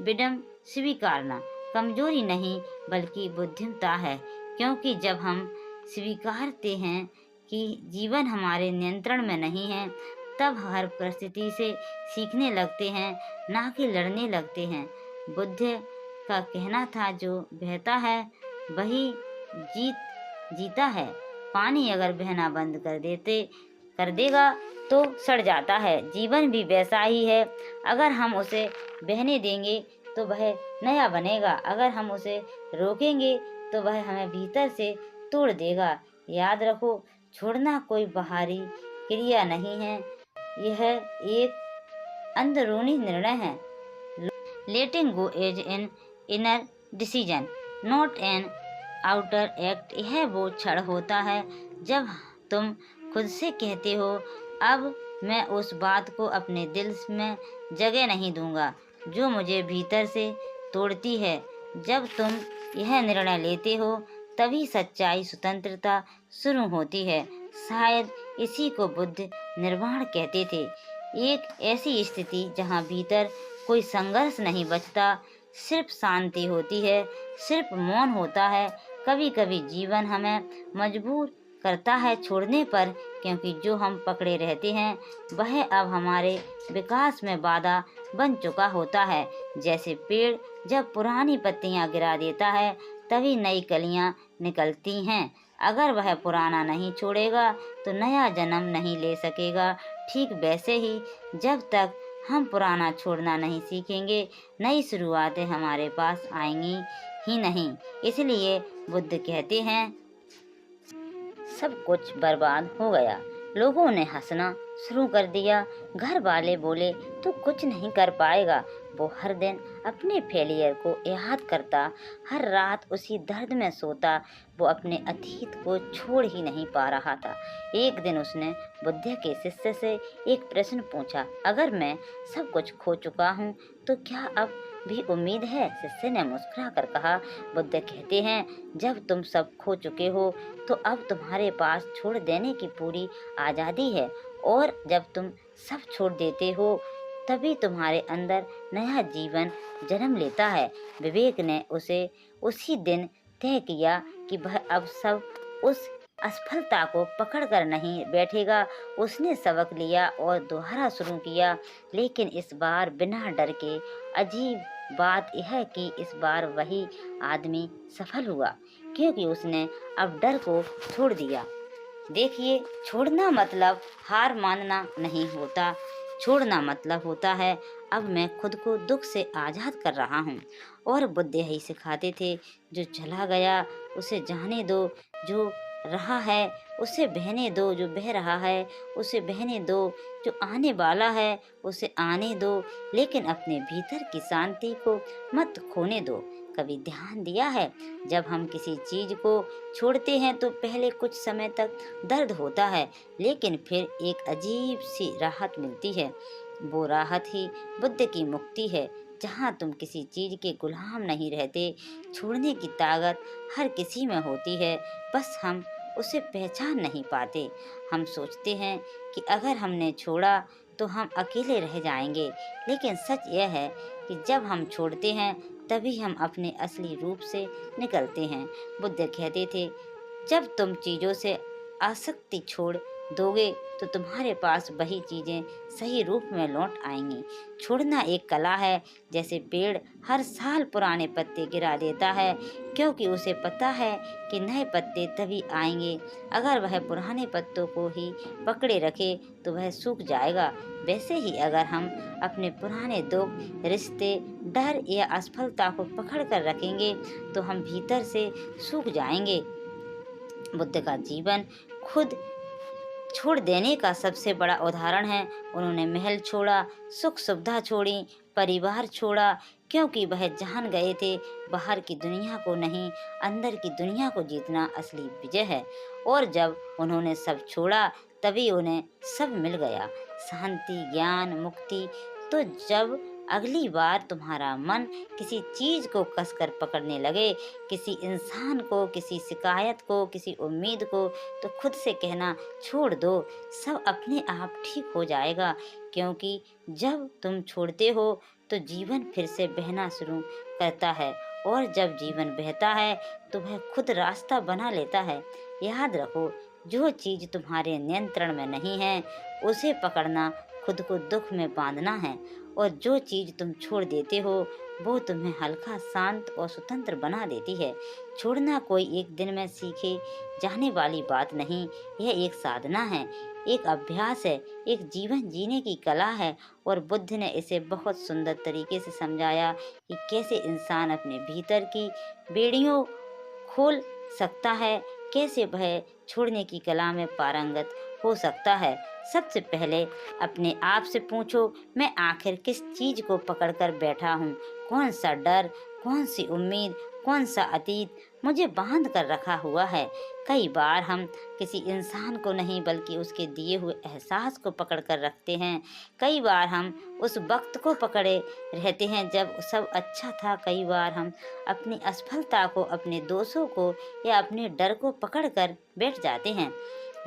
wisdom. स्वीकारना कमजोरी नहीं बल्कि बुद्धिमता है, क्योंकि जब हम स्वीकारते हैं कि जीवन हमारे नियंत्रण में नहीं है, तब हर परिस्थिति से सीखने लगते हैं, ना कि लड़ने लगते हैं। बुद्ध का कहना था, जो बहता है वही जीता है। पानी अगर बहना बंद कर देगा तो सड़ जाता है। जीवन भी वैसा ही है, अगर हम उसे बहने देंगे तो वह नया बनेगा, अगर हम उसे रोकेंगे तो वह हमें भीतर से तोड़ देगा। याद रखो, छोड़ना कोई बाहरी क्रिया नहीं है, यह एक अंदरूनी निर्णय है। Letting go is an inner decision, not an outer act. यह वो क्षण होता है जब तुम खुद से कहते हो, अब मैं उस बात को अपने दिल में जगह नहीं दूंगा जो मुझे भीतर से तोड़ती है। जब तुम यह निर्णय लेते हो तभी सच्चाई, स्वतंत्रता शुरू होती है। शायद इसी को बुद्ध निर्वाण कहते थे, एक ऐसी स्थिति जहाँ भीतर कोई संघर्ष नहीं बचता, सिर्फ शांति होती है, सिर्फ मौन होता है। कभी कभी जीवन हमें मजबूर करता है छोड़ने पर, क्योंकि जो हम पकड़े रहते हैं वह अब हमारे विकास में बाधा बन चुका होता है। जैसे पेड़ जब पुरानी पत्तियां गिरा देता है तभी नई कलियां निकलती हैं। अगर वह पुराना नहीं छोड़ेगा तो नया जन्म नहीं ले सकेगा। ठीक वैसे ही जब तक हम पुराना छोड़ना नहीं सीखेंगे, नई शुरुआतें हमारे पास आएंगी ही नहीं। इसलिए बुद्ध कहते हैं, सब कुछ बर्बाद हो गया। लोगों ने हंसना शुरू कर दिया। घर वाले बोले, तू कुछ नहीं कर पाएगा। वो हर दिन अपने फेलियर को याद करता, हर रात उसी दर्द में सोता। वो अपने अतीत को छोड़ ही नहीं पा रहा था। एक दिन उसने बुद्ध के शिष्य से एक प्रश्न पूछा, अगर मैं सब कुछ खो चुका हूँ तो क्या अब भी उम्मीद है? शिष्य ने मुस्कुरा कर कहा, बुद्ध कहते हैं, जब तुम सब खो चुके हो तो अब तुम्हारे पास छोड़ देने की पूरी आज़ादी है, और जब तुम सब छोड़ देते हो तभी तुम्हारे अंदर नया जीवन जन्म लेता है। विवेक ने उसे उसी दिन तय किया कि वह अब सब उस असफलता को पकड़ कर नहीं बैठेगा। उसने सबक लिया और दोबारा शुरू किया, लेकिन इस बार बिना डर के। अजीब बात यह है कि इस बार वही आदमी सफल हुआ, क्योंकि उसने अब डर को छोड़ दिया। देखिए, छोड़ना मतलब हार मानना नहीं होता। छोड़ना मतलब होता है, अब मैं खुद को दुख से आज़ाद कर रहा हूँ। और बुद्ध यही सिखाते थे, जो चला गया उसे जाने दो, जो रहा है उसे बहने दो, जो बह रहा है उसे बहने दो, जो आने वाला है उसे आने दो, लेकिन अपने भीतर की शांति को मत खोने दो। कभी ध्यान दिया है, जब हम किसी चीज को छोड़ते हैं तो पहले कुछ समय तक दर्द होता है, लेकिन फिर एक अजीब सी राहत मिलती है। वो राहत ही बुद्ध की मुक्ति है, जहाँ तुम किसी चीज के गुलाम नहीं रहते। छोड़ने की ताकत हर किसी में होती है, बस हम उसे पहचान नहीं पाते। हम सोचते हैं कि अगर हमने छोड़ा तो हम अकेले रह जाएंगे, लेकिन सच यह है कि जब हम छोड़ते हैं तभी हम अपने असली रूप से निकलते हैं। बुद्ध कहते थे, जब तुम चीज़ों से आसक्ति छोड़ दोगे तो तुम्हारे पास वही चीज़ें सही रूप में लौट आएंगी। छोड़ना एक कला है। जैसे पेड़ हर साल पुराने पत्ते गिरा देता है, क्योंकि उसे पता है कि नए पत्ते तभी आएंगे। अगर वह पुराने पत्तों को ही पकड़े रखे तो वह सूख जाएगा। वैसे ही अगर हम अपने पुराने दुख, रिश्ते, डर या असफलता को पकड़ कर रखेंगे तो हम भीतर से सूख जाएंगे। बुद्ध का जीवन खुद छोड़ देने का सबसे बड़ा उदाहरण है। उन्होंने महल छोड़ा, सुख सुविधा छोड़ी, परिवार छोड़ा, क्योंकि वह जान गए थे बाहर की दुनिया को नहीं, अंदर की दुनिया को जीतना असली विजय है। और जब उन्होंने सब छोड़ा तभी उन्हें सब मिल गया, शांति, ज्ञान, मुक्ति। तो जब अगली बार तुम्हारा मन किसी चीज को कसकर पकड़ने लगे, किसी इंसान को, किसी शिकायत को, किसी उम्मीद को, तो खुद से कहना छोड़ दो, सब अपने आप ठीक हो जाएगा। क्योंकि जब तुम छोड़ते हो तो जीवन फिर से बहना शुरू करता है, और जब जीवन बहता है तो वह खुद रास्ता बना लेता है। याद रखो, जो चीज तुम्हारे नियंत्रण में नहीं है उसे पकड़ना खुद को दुख में बांधना है, और जो चीज़ तुम छोड़ देते हो वो तुम्हें हल्का, शांत और स्वतंत्र बना देती है। छोड़ना कोई एक दिन में सीखे जाने वाली बात नहीं, यह एक साधना है, एक अभ्यास है, एक जीवन जीने की कला है। और बुद्ध ने इसे बहुत सुंदर तरीके से समझाया कि कैसे इंसान अपने भीतर की बेड़ियों खोल सकता है, कैसे वह छोड़ने की कला में पारंगत हो सकता है। सबसे पहले अपने आप से पूछो, मैं आखिर किस चीज़ को पकड़ कर बैठा हूँ? कौन सा डर, कौन सी उम्मीद, कौन सा अतीत मुझे बांध कर रखा हुआ है? कई बार हम किसी इंसान को नहीं बल्कि उसके दिए हुए एहसास को पकड़ कर रखते हैं। कई बार हम उस वक्त को पकड़े रहते हैं जब सब अच्छा था। कई बार हम अपनी असफलता को, अपने दोषों को या अपने डर को पकड़ कर बैठ जाते हैं।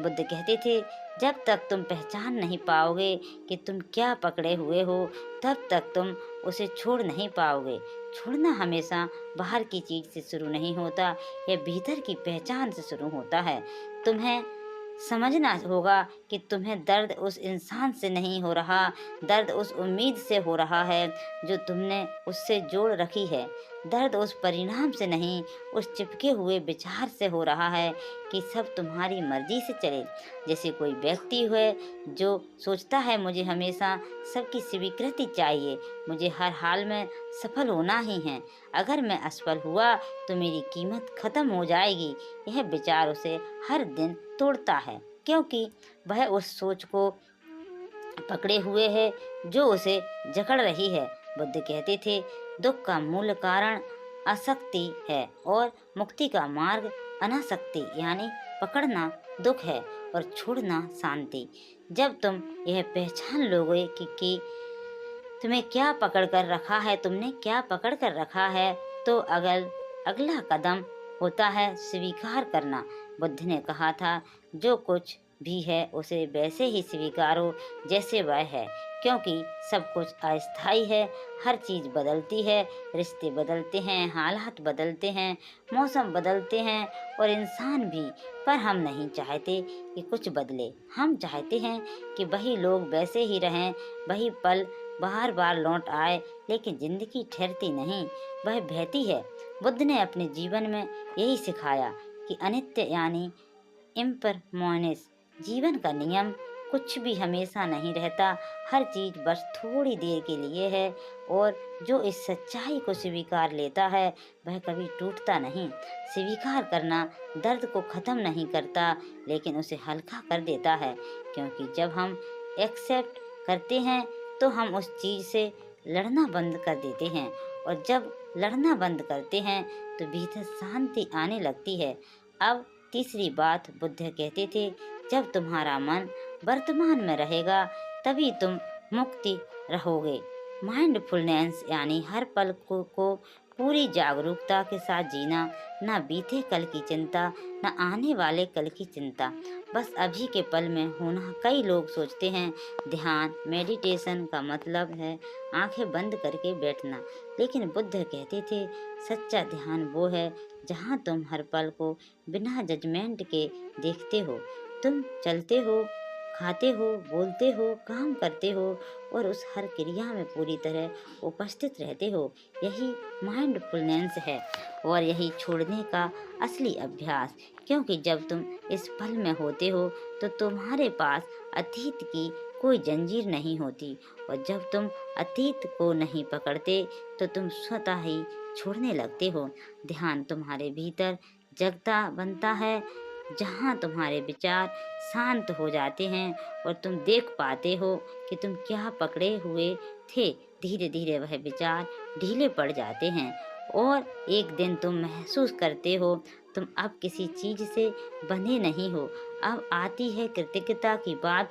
बुद्ध कहते थे, जब तक तुम पहचान नहीं पाओगे कि तुम क्या पकड़े हुए हो, तब तक तुम उसे छोड़ नहीं पाओगे। छोड़ना हमेशा बाहर की चीज से शुरू नहीं होता, यह भीतर की पहचान से शुरू होता है। तुम्हें समझना होगा कि तुम्हें दर्द उस इंसान से नहीं हो रहा, दर्द उस उम्मीद से हो रहा है जो तुमने उससे जोड़ रखी है। दर्द उस परिणाम से नहीं, उस चिपके हुए विचार से हो रहा है कि सब तुम्हारी मर्जी से चले। जैसे कोई व्यक्ति है जो सोचता है, मुझे हमेशा सबकी स्वीकृति चाहिए, मुझे हर हाल में सफल होना ही है, अगर मैं असफल हुआ तो मेरी कीमत खत्म हो जाएगी। यह विचार उसे हर दिन तोड़ता है, क्योंकि वह उस सोच को पकड़े हुए है जो उसे जकड़ रही है। बुद्ध कहते थे, दुख का मूल कारण आसक्ति है और मुक्ति का मार्ग अनासक्ति यानी पकड़ना दुख है और छोड़ना शांति। जब तुम यह पहचान लोगे कि तुम्हें क्या पकड़ कर रखा है, तुमने क्या पकड़ कर रखा है, तो अगला कदम होता है स्वीकार करना। बुद्ध ने कहा था, जो कुछ भी है उसे वैसे ही स्वीकारो जैसे वह है, क्योंकि सब कुछ अस्थायी है, हर चीज बदलती है, रिश्ते बदलते हैं, हालात बदलते हैं, मौसम बदलते हैं और इंसान भी। पर हम नहीं चाहते कि कुछ बदले, हम चाहते हैं कि वही लोग वैसे ही रहें, वही पल बार बार लौट आए। लेकिन जिंदगी ठहरती नहीं, वह बहती है। बुद्ध ने अपने जीवन में यही सिखाया कि अनित्य यानी इम्परमानेंस जीवन का नियम, कुछ भी हमेशा नहीं रहता, हर चीज बस थोड़ी देर के लिए है। और जो इस सच्चाई को स्वीकार लेता है वह कभी टूटता नहीं। स्वीकार करना दर्द को खत्म नहीं करता, लेकिन उसे हल्का कर देता है, क्योंकि जब हम एक्सेप्ट करते हैं तो हम उस चीज से लड़ना बंद कर देते हैं, और जब लड़ना बंद करते हैं तो भीतर शांति आने लगती है। अब तीसरी बात, बुद्ध कहते थे, जब तुम्हारा मन वर्तमान में रहेगा तभी तुम मुक्ति रहोगे। माइंडफुलनेस यानी हर पल को पूरी जागरूकता के साथ जीना, न बीते कल की चिंता, न आने वाले कल की चिंता, बस अभी के पल में होना। कई लोग सोचते हैं ध्यान, मेडिटेशन का मतलब है आंखें बंद करके बैठना, लेकिन बुद्ध कहते थे, सच्चा ध्यान वो है जहाँ तुम हर पल को बिना जजमेंट के देखते हो। तुम चलते हो, खाते हो, बोलते हो, काम करते हो और उस हर क्रिया में पूरी तरह उपस्थित रहते हो। यही माइंडफुलनेस है और यही छोड़ने का असली अभ्यास। क्योंकि जब तुम इस पल में होते हो तो तुम्हारे पास अतीत की कोई जंजीर नहीं होती, और जब तुम अतीत को नहीं पकड़ते तो तुम स्वतः ही छोड़ने लगते हो। ध्यान तुम्हारे भीतर जगता बनता है, जहाँ तुम्हारे विचार शांत हो जाते हैं और तुम देख पाते हो कि तुम क्या पकड़े हुए थे। धीरे धीरे वह विचार ढीले पड़ जाते हैं और एक दिन तुम महसूस करते हो तुम अब किसी चीज से बंधे नहीं हो। अब आती है कृतज्ञता की बात।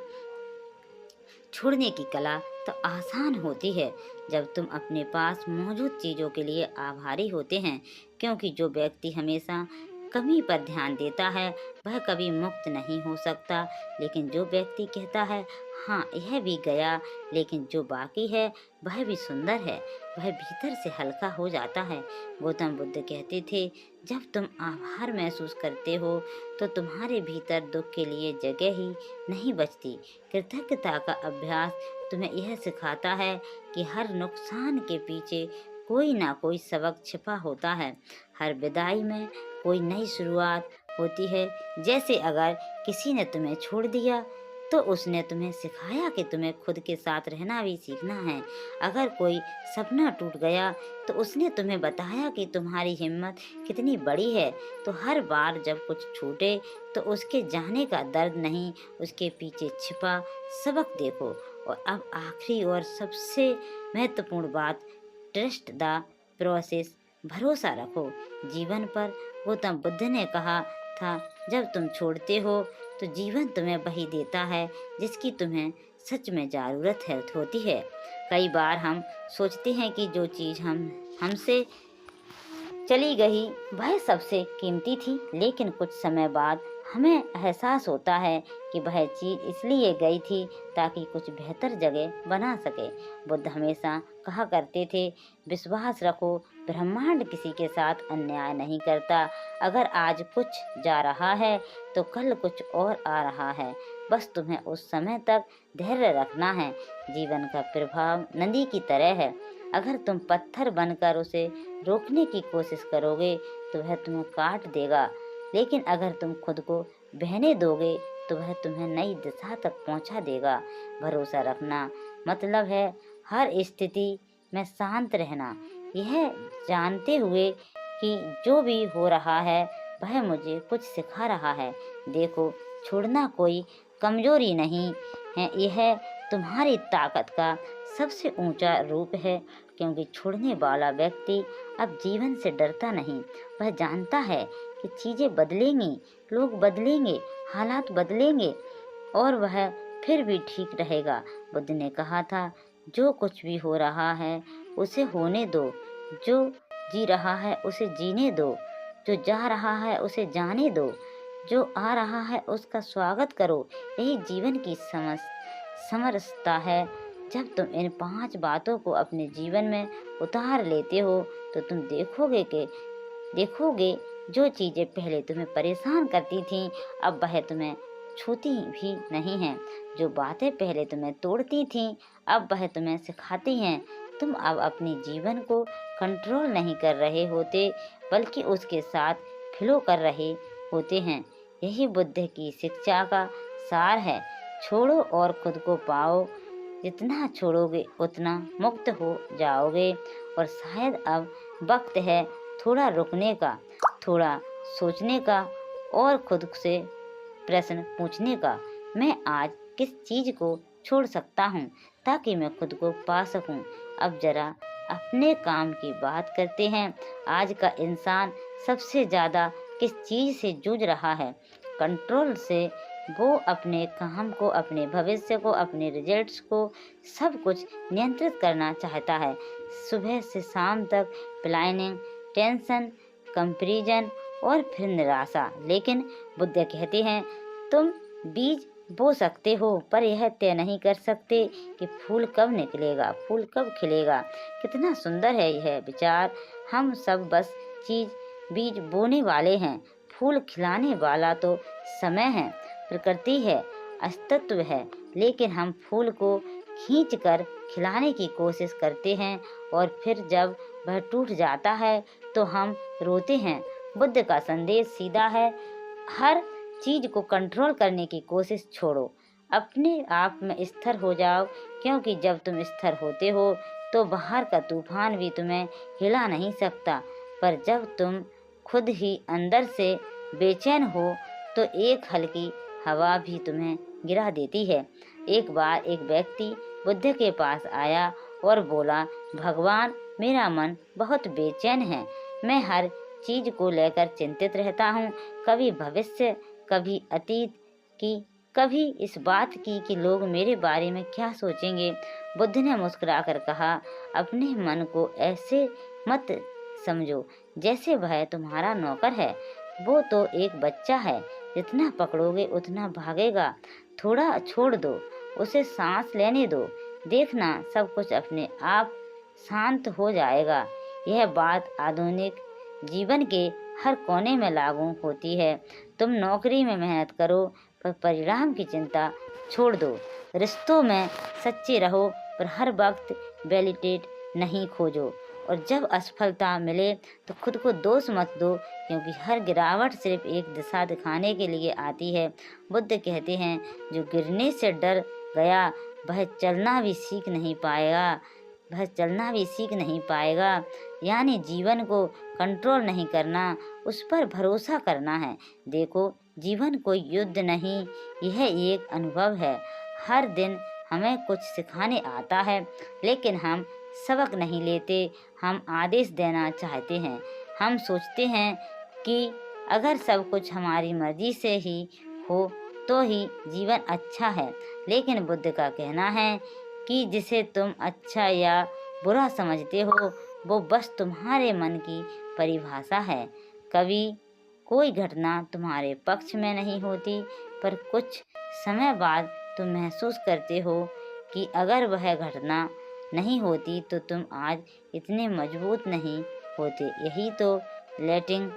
छोड़ने की कला तो आसान होती है जब तुम अपने पास मौजूद चीजों के लिए आभारी होते हैं, क्योंकि जो व्यक्ति हमेशा कमी पर ध्यान देता है वह कभी मुक्त नहीं हो सकता। लेकिन जो व्यक्ति कहता है, हाँ यह भी गया लेकिन जो बाकी है वह भी सुंदर है, वह भीतर से हल्का हो जाता है। गौतम बुद्ध कहते थे, जब तुम आभार महसूस करते हो तो तुम्हारे भीतर दुख के लिए जगह ही नहीं बचती। कृतज्ञता का अभ्यास तुम्हें यह सिखाता है कि हर नुकसान के पीछे कोई ना कोई सबक छिपा होता है। हर विदाई में कोई नई शुरुआत होती है। जैसे अगर किसी ने तुम्हें छोड़ दिया तो उसने तुम्हें सिखाया कि तुम्हें खुद के साथ रहना भी सीखना है। अगर कोई सपना टूट गया तो उसने तुम्हें बताया कि तुम्हारी हिम्मत कितनी बड़ी है। तो हर बार जब कुछ छूटे तो उसके जाने का दर्द नहीं, उसके पीछे छिपा सबक देखो। और अब आखिरी और सबसे महत्वपूर्ण बात, ट्रस्ट द प्रोसेस, भरोसा रखो जीवन पर। गौतम बुद्ध ने कहा था, जब तुम छोड़ते हो तो जीवन तुम्हें वही देता है जिसकी तुम्हें सच में ज़रूरत है होती है। कई बार हम सोचते हैं कि जो चीज़ हमसे चली गई वह सबसे कीमती थी, लेकिन कुछ समय बाद हमें एहसास होता है कि वह चीज़ इसलिए गई थी ताकि कुछ बेहतर जगह बना सके। बुद्ध हमेशा कहा करते थे, विश्वास रखो, ब्रह्मांड किसी के साथ अन्याय नहीं करता। अगर आज कुछ जा रहा है तो कल कुछ और आ रहा है, बस तुम्हें उस समय तक धैर्य रखना है। जीवन का प्रभाव नदी की तरह है। अगर तुम पत्थर बनकर उसे रोकने की कोशिश करोगे तो वह तुम्हें काट देगा, लेकिन अगर तुम खुद को बहने दोगे तो वह तुम्हें नई दिशा तक पहुंचा देगा। भरोसा रखना मतलब है हर स्थिति में शांत रहना, यह जानते हुए कि जो भी हो रहा है वह मुझे कुछ सिखा रहा है। देखो, छोड़ना कोई कमजोरी नहीं है, यह तुम्हारी ताकत का सबसे ऊंचा रूप है। क्योंकि छोड़ने वाला व्यक्ति अब जीवन से डरता नहीं, वह जानता है कि चीज़ें बदलेंगी, लोग बदलेंगे, हालात बदलेंगे और वह फिर भी ठीक रहेगा। बुद्ध ने कहा था, जो कुछ भी हो रहा है उसे होने दो, जो जी रहा है उसे जीने दो, जो जा रहा है उसे जाने दो, जो आ रहा है उसका स्वागत करो। यही जीवन की समरसता है। जब तुम इन 5 बातों को अपने जीवन में उतार लेते हो तो तुम देखोगे जो चीज़ें पहले तुम्हें परेशान करती थीं अब वह तुम्हें छूती भी नहीं हैं। जो बातें पहले तुम्हें तोड़ती थीं अब वह तुम्हें सिखाती हैं। तुम अब अपने जीवन को कंट्रोल नहीं कर रहे होते, बल्कि उसके साथ फ्लो कर रहे होते हैं। यही बुद्ध की शिक्षा का सार है। छोड़ो और खुद को पाओ। जितना छोड़ोगे उतना मुक्त हो जाओगे। और शायद अब वक्त है थोड़ा रुकने का, थोड़ा सोचने का और खुद से प्रश्न पूछने का, मैं आज किस चीज़ को छोड़ सकता हूँ ताकि मैं खुद को पा सकूँ। अब जरा अपने काम की बात करते हैं। आज का इंसान सबसे ज़्यादा किस चीज़ से जूझ रहा है? कंट्रोल से। वो अपने काम को, अपने भविष्य को, अपने रिजल्ट्स को, सब कुछ नियंत्रित करना चाहता है। सुबह से शाम तक प्लानिंग, टेंशन, कंपैरिजन और फिर निराशा। लेकिन बुद्ध कहते हैं, तुम बीज बो सकते हो पर यह तय नहीं कर सकते कि फूल कब निकलेगा, फूल कब खिलेगा। कितना सुंदर है यह विचार। हम सब बस बीज बोने वाले हैं। फूल खिलाने वाला तो समय है, प्रकृति है, अस्तित्व है, लेकिन हम फूल को खींचकर खिलाने की कोशिश करते हैं और फिर जब वह टूट जाता है तो हम रोते हैं। बुद्ध का संदेश सीधा है, हर चीज़ को कंट्रोल करने की कोशिश छोड़ो, अपने आप में स्थिर हो जाओ। क्योंकि जब तुम स्थिर होते हो तो बाहर का तूफान भी तुम्हें हिला नहीं सकता, पर जब तुम खुद ही अंदर से बेचैन हो तो एक हल्की हवा भी तुम्हें गिरा देती है। एक बार एक व्यक्ति बुद्ध के पास आया और बोला, भगवान, मेरा मन बहुत बेचैन है। मैं हर चीज़ को लेकर चिंतित रहता हूँ, कभी भविष्य, कभी अतीत की, कभी इस बात की कि लोग मेरे बारे में क्या सोचेंगे। बुद्ध ने मुस्कुराकर कहा, अपने मन को ऐसे मत समझो जैसे वह तुम्हारा नौकर है। वो तो एक बच्चा है, जितना पकड़ोगे उतना भागेगा। थोड़ा छोड़ दो, उसे सांस लेने दो, देखना सब कुछ अपने आप शांत हो जाएगा। यह बात आधुनिक जीवन के हर कोने में लागू होती है। तुम नौकरी में मेहनत करो पर परिणाम की चिंता छोड़ दो। रिश्तों में सच्चे रहो, पर हर वक्त वैलिडेट नहीं खोजो। और जब असफलता मिले तो खुद को दोष मत दो, क्योंकि हर गिरावट सिर्फ एक दिशा दिखाने के लिए आती है। बुद्ध कहते हैं, जो गिरने से डर गया वह चलना भी सीख नहीं पाएगा, यानी जीवन को कंट्रोल नहीं करना, उस पर भरोसा करना है। देखो, जीवन कोई युद्ध नहीं, यह एक अनुभव है। हर दिन हमें कुछ सिखाने आता है, लेकिन हम सबक नहीं लेते, हम आदेश देना चाहते हैं। हम सोचते हैं कि अगर सब कुछ हमारी मर्जी से ही हो तो ही जीवन अच्छा है, लेकिन बुद्ध का कहना है कि जिसे तुम अच्छा या बुरा समझते हो वो बस तुम्हारे मन की परिभाषा है। कभी कोई घटना तुम्हारे पक्ष में नहीं होती, पर कुछ समय बाद तुम महसूस करते हो कि अगर वह घटना नहीं होती तो तुम आज इतने मजबूत नहीं होते। यही तो लेटिंग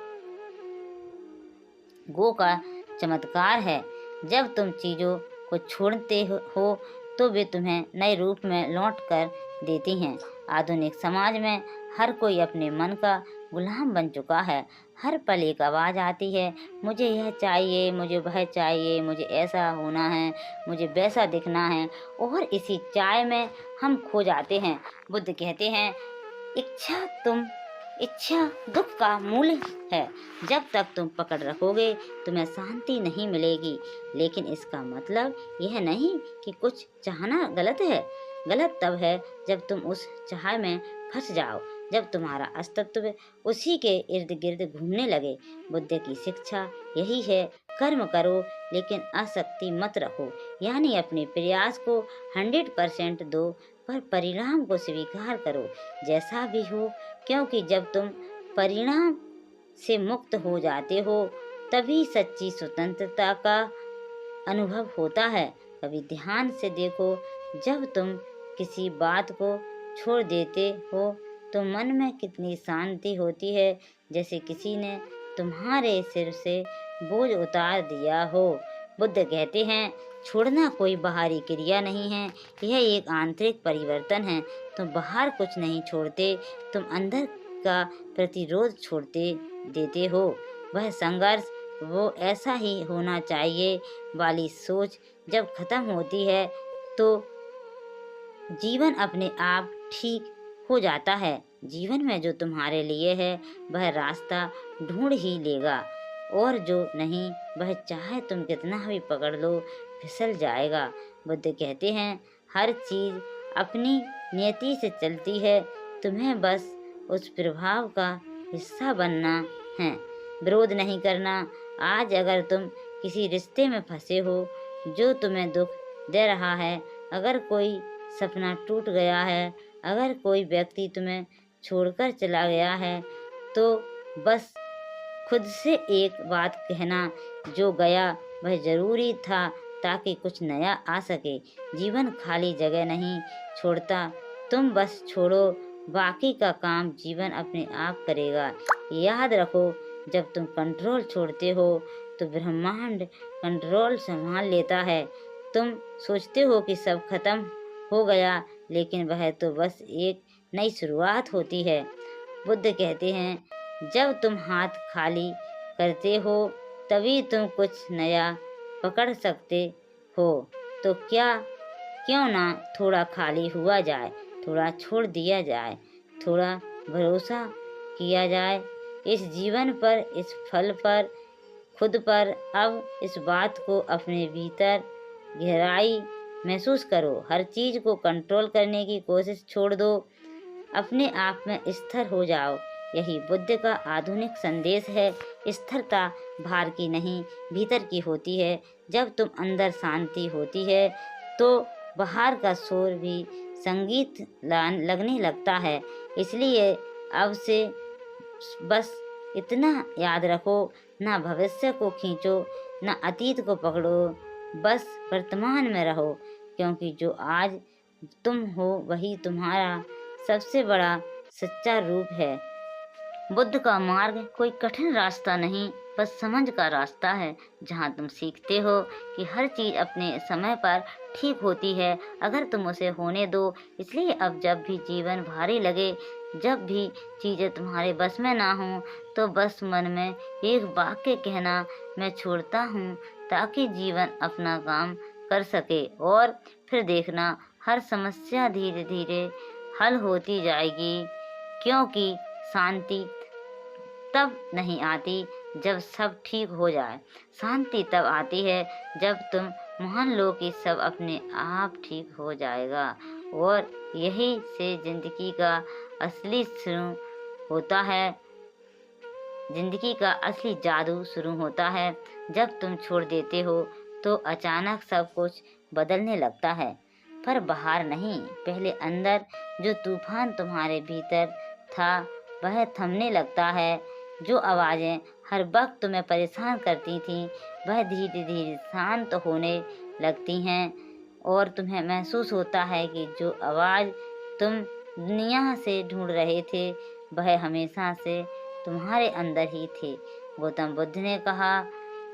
गो का चमत्कार है। जब तुम चीज़ों को छोड़ते हो तो वे तुम्हें नए रूप में लौट कर देती हैं। आधुनिक समाज में हर कोई अपने मन का गुलाम बन चुका है। हर पल एक आवाज़ आती है, मुझे यह चाहिए, मुझे वह चाहिए, मुझे ऐसा होना है, मुझे वैसा दिखना है, और इसी चाय में हम खो जाते हैं। बुद्ध कहते हैं, इच्छा दुख का मूल है। जब तक तुम पकड़ रखोगे तुम्हें शांति नहीं मिलेगी। लेकिन इसका मतलब यह नहीं कि कुछ चाहना गलत है। गलत तब है जब तुम उस चाह में फंस जाओ, जब तुम्हारा अस्तित्व उसी के इर्द गिर्द घूमने लगे। बुद्ध की शिक्षा यही है, कर्म करो लेकिन आसक्ति मत रखो, यानी अपने प्रयास को 100% दो, पर परिणाम को स्वीकार करो जैसा भी हो, क्योंकि जब तुम परिणाम से मुक्त हो जाते हो तभी सच्ची स्वतंत्रता का अनुभव होता है। कभी ध्यान से देखो, जब तुम किसी बात को छोड़ देते हो तो मन में कितनी शांति होती है, जैसे किसी ने तुम्हारे सिर से बोझ उतार दिया हो। बुद्ध कहते हैं, छोड़ना कोई बाहरी क्रिया नहीं है, यह एक आंतरिक परिवर्तन है। तुम बाहर कुछ नहीं छोड़ते, तुम अंदर का प्रतिरोध छोड़ते देते हो। वह संघर्ष, वो ऐसा ही होना चाहिए वाली सोच जब खत्म होती है तो जीवन अपने आप ठीक हो जाता है। जीवन में जो तुम्हारे लिए है वह रास्ता ढूंढ ही लेगा, और जो नहीं वह चाहे तुम कितना भी पकड़ लो फिसल जाएगा। बुद्ध कहते हैं, हर चीज़ अपनी नियति से चलती है, तुम्हें बस उस प्रभाव का हिस्सा बनना है, विरोध नहीं करना। आज अगर तुम किसी रिश्ते में फंसे हो जो तुम्हें दुख दे रहा है, अगर कोई सपना टूट गया है, अगर कोई व्यक्ति तुम्हें छोड़कर चला गया है, तो बस खुद से एक बात कहना, जो गया वह जरूरी था ताकि कुछ नया आ सके। जीवन खाली जगह नहीं छोड़ता, तुम बस छोड़ो, बाकी का काम जीवन अपने आप करेगा। याद रखो, जब तुम कंट्रोल छोड़ते हो तो ब्रह्मांड कंट्रोल संभाल लेता है। तुम सोचते हो कि सब खत्म हो गया, लेकिन वह तो बस एक नई शुरुआत होती है। बुद्ध कहते हैं, जब तुम हाथ खाली करते हो तभी तुम कुछ नया पकड़ सकते हो। तो क्यों ना थोड़ा खाली हुआ जाए, थोड़ा छोड़ दिया जाए, थोड़ा भरोसा किया जाए इस जीवन पर, इस फल पर, खुद पर। अब इस बात को अपने भीतर गहराई महसूस करो। हर चीज़ को कंट्रोल करने की कोशिश छोड़ दो, अपने आप में स्थिर हो जाओ। यही बुद्ध का आधुनिक संदेश है। स्थिरता बाहर की नहीं, भीतर की होती है। जब तुम अंदर शांति होती है तो बाहर का शोर भी संगीत लगने लगता है। इसलिए अब से बस इतना याद रखो, ना भविष्य को खींचो, ना अतीत को पकड़ो, बस वर्तमान में रहो, क्योंकि जो आज तुम हो वही तुम्हारा सबसे बड़ा सच्चा रूप है। बुद्ध का मार्ग कोई कठिन रास्ता नहीं, बस समझ का रास्ता है, जहाँ तुम सीखते हो कि हर चीज़ अपने समय पर ठीक होती है अगर तुम उसे होने दो। इसलिए अब जब भी जीवन भारी लगे, जब भी चीज़ें तुम्हारे बस में ना हों, तो बस मन में एक वाक्य कहना, मैं छोड़ता हूँ, ताकि जीवन अपना काम कर सके। और फिर देखना, हर समस्या धीरे धीरे हल होती जाएगी, क्योंकि शांति तब नहीं आती जब सब ठीक हो जाए। शांति तब आती है जब तुम मान लो कि सब अपने आप ठीक हो जाएगा। और यही से जिंदगी का असली शुरू होता है। जिंदगी का असली जादू शुरू होता है जब तुम छोड़ देते हो, तो अचानक सब कुछ बदलने लगता है। पर बाहर नहीं, पहले अंदर जो तूफान तुम्हारे भीतर था, वह थमने लगता है। जो आवाज़ें हर वक्त तुम्हें परेशान करती थीं, वह धीरे धीरे शांत होने लगती हैं। और तुम्हें महसूस होता है कि जो आवाज़ तुम दुनिया से ढूंढ रहे थे, वह हमेशा से तुम्हारे अंदर ही थे। गौतम बुद्ध ने कहा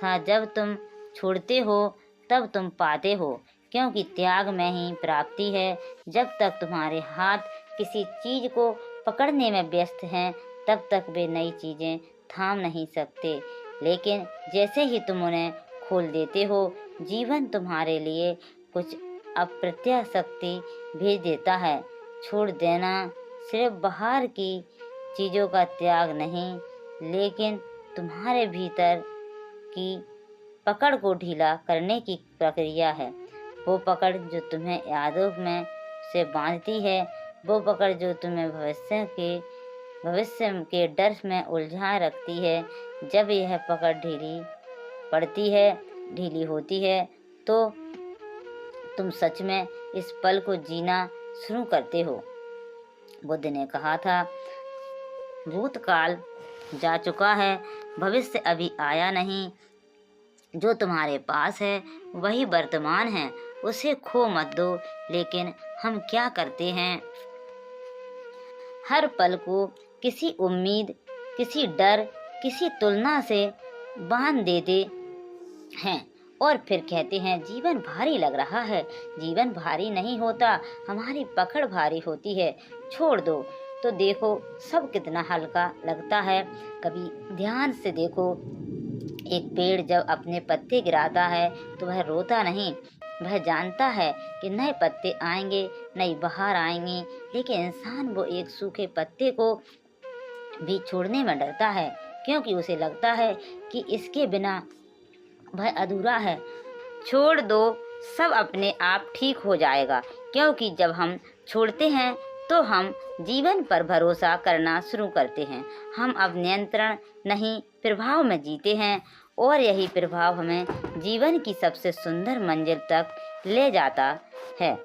था, जब तुम छोड़ते हो तब तुम पाते हो, क्योंकि त्याग में ही प्राप्ति है। जब तक तुम्हारे हाथ किसी चीज को पकड़ने में व्यस्त हैं, तब तक वे नई चीजें थाम नहीं सकते। लेकिन जैसे ही तुम उन्हें खोल देते हो, जीवन तुम्हारे लिए कुछ अप्रत्याशक्ति भेज देता है। छोड़ देना सिर्फ बाहर की चीज़ों का त्याग नहीं, लेकिन तुम्हारे भीतर की पकड़ को ढीला करने की प्रक्रिया है। वो पकड़ जो तुम्हें यादों में से बांधती है, वो पकड़ जो तुम्हें भविष्य के डर में उलझा रखती है। जब यह पकड़ ढीली होती है, तो तुम सच में इस पल को जीना शुरू करते हो। बुद्ध ने कहा था, भूतकाल जा चुका है, भविष्य अभी आया नहीं। जो तुम्हारे पास है वही वर्तमान है, उसे खो मत दो। लेकिन हम क्या करते हैं, हर पल को किसी उम्मीद, किसी डर, किसी तुलना से बांध देते हैं और फिर कहते हैं जीवन भारी लग रहा है। जीवन भारी नहीं होता, हमारी पकड़ भारी होती है। छोड़ दो तो देखो सब कितना हल्का लगता है। कभी ध्यान से देखो, एक पेड़ जब अपने पत्ते गिराता है तो वह रोता नहीं, वह जानता है कि नए पत्ते आएंगे, नई बहार आएंगी। लेकिन इंसान वो एक सूखे पत्ते को भी छोड़ने में डरता है, क्योंकि उसे लगता है कि इसके बिना वह अधूरा है। छोड़ दो, सब अपने आप ठीक हो जाएगा, क्योंकि जब हम छोड़ते हैं तो हम जीवन पर भरोसा करना शुरू करते हैं। हम अब नियंत्रण नहीं, प्रभाव में जीते हैं, और यही प्रभाव हमें जीवन की सबसे सुंदर मंजिल तक ले जाता है,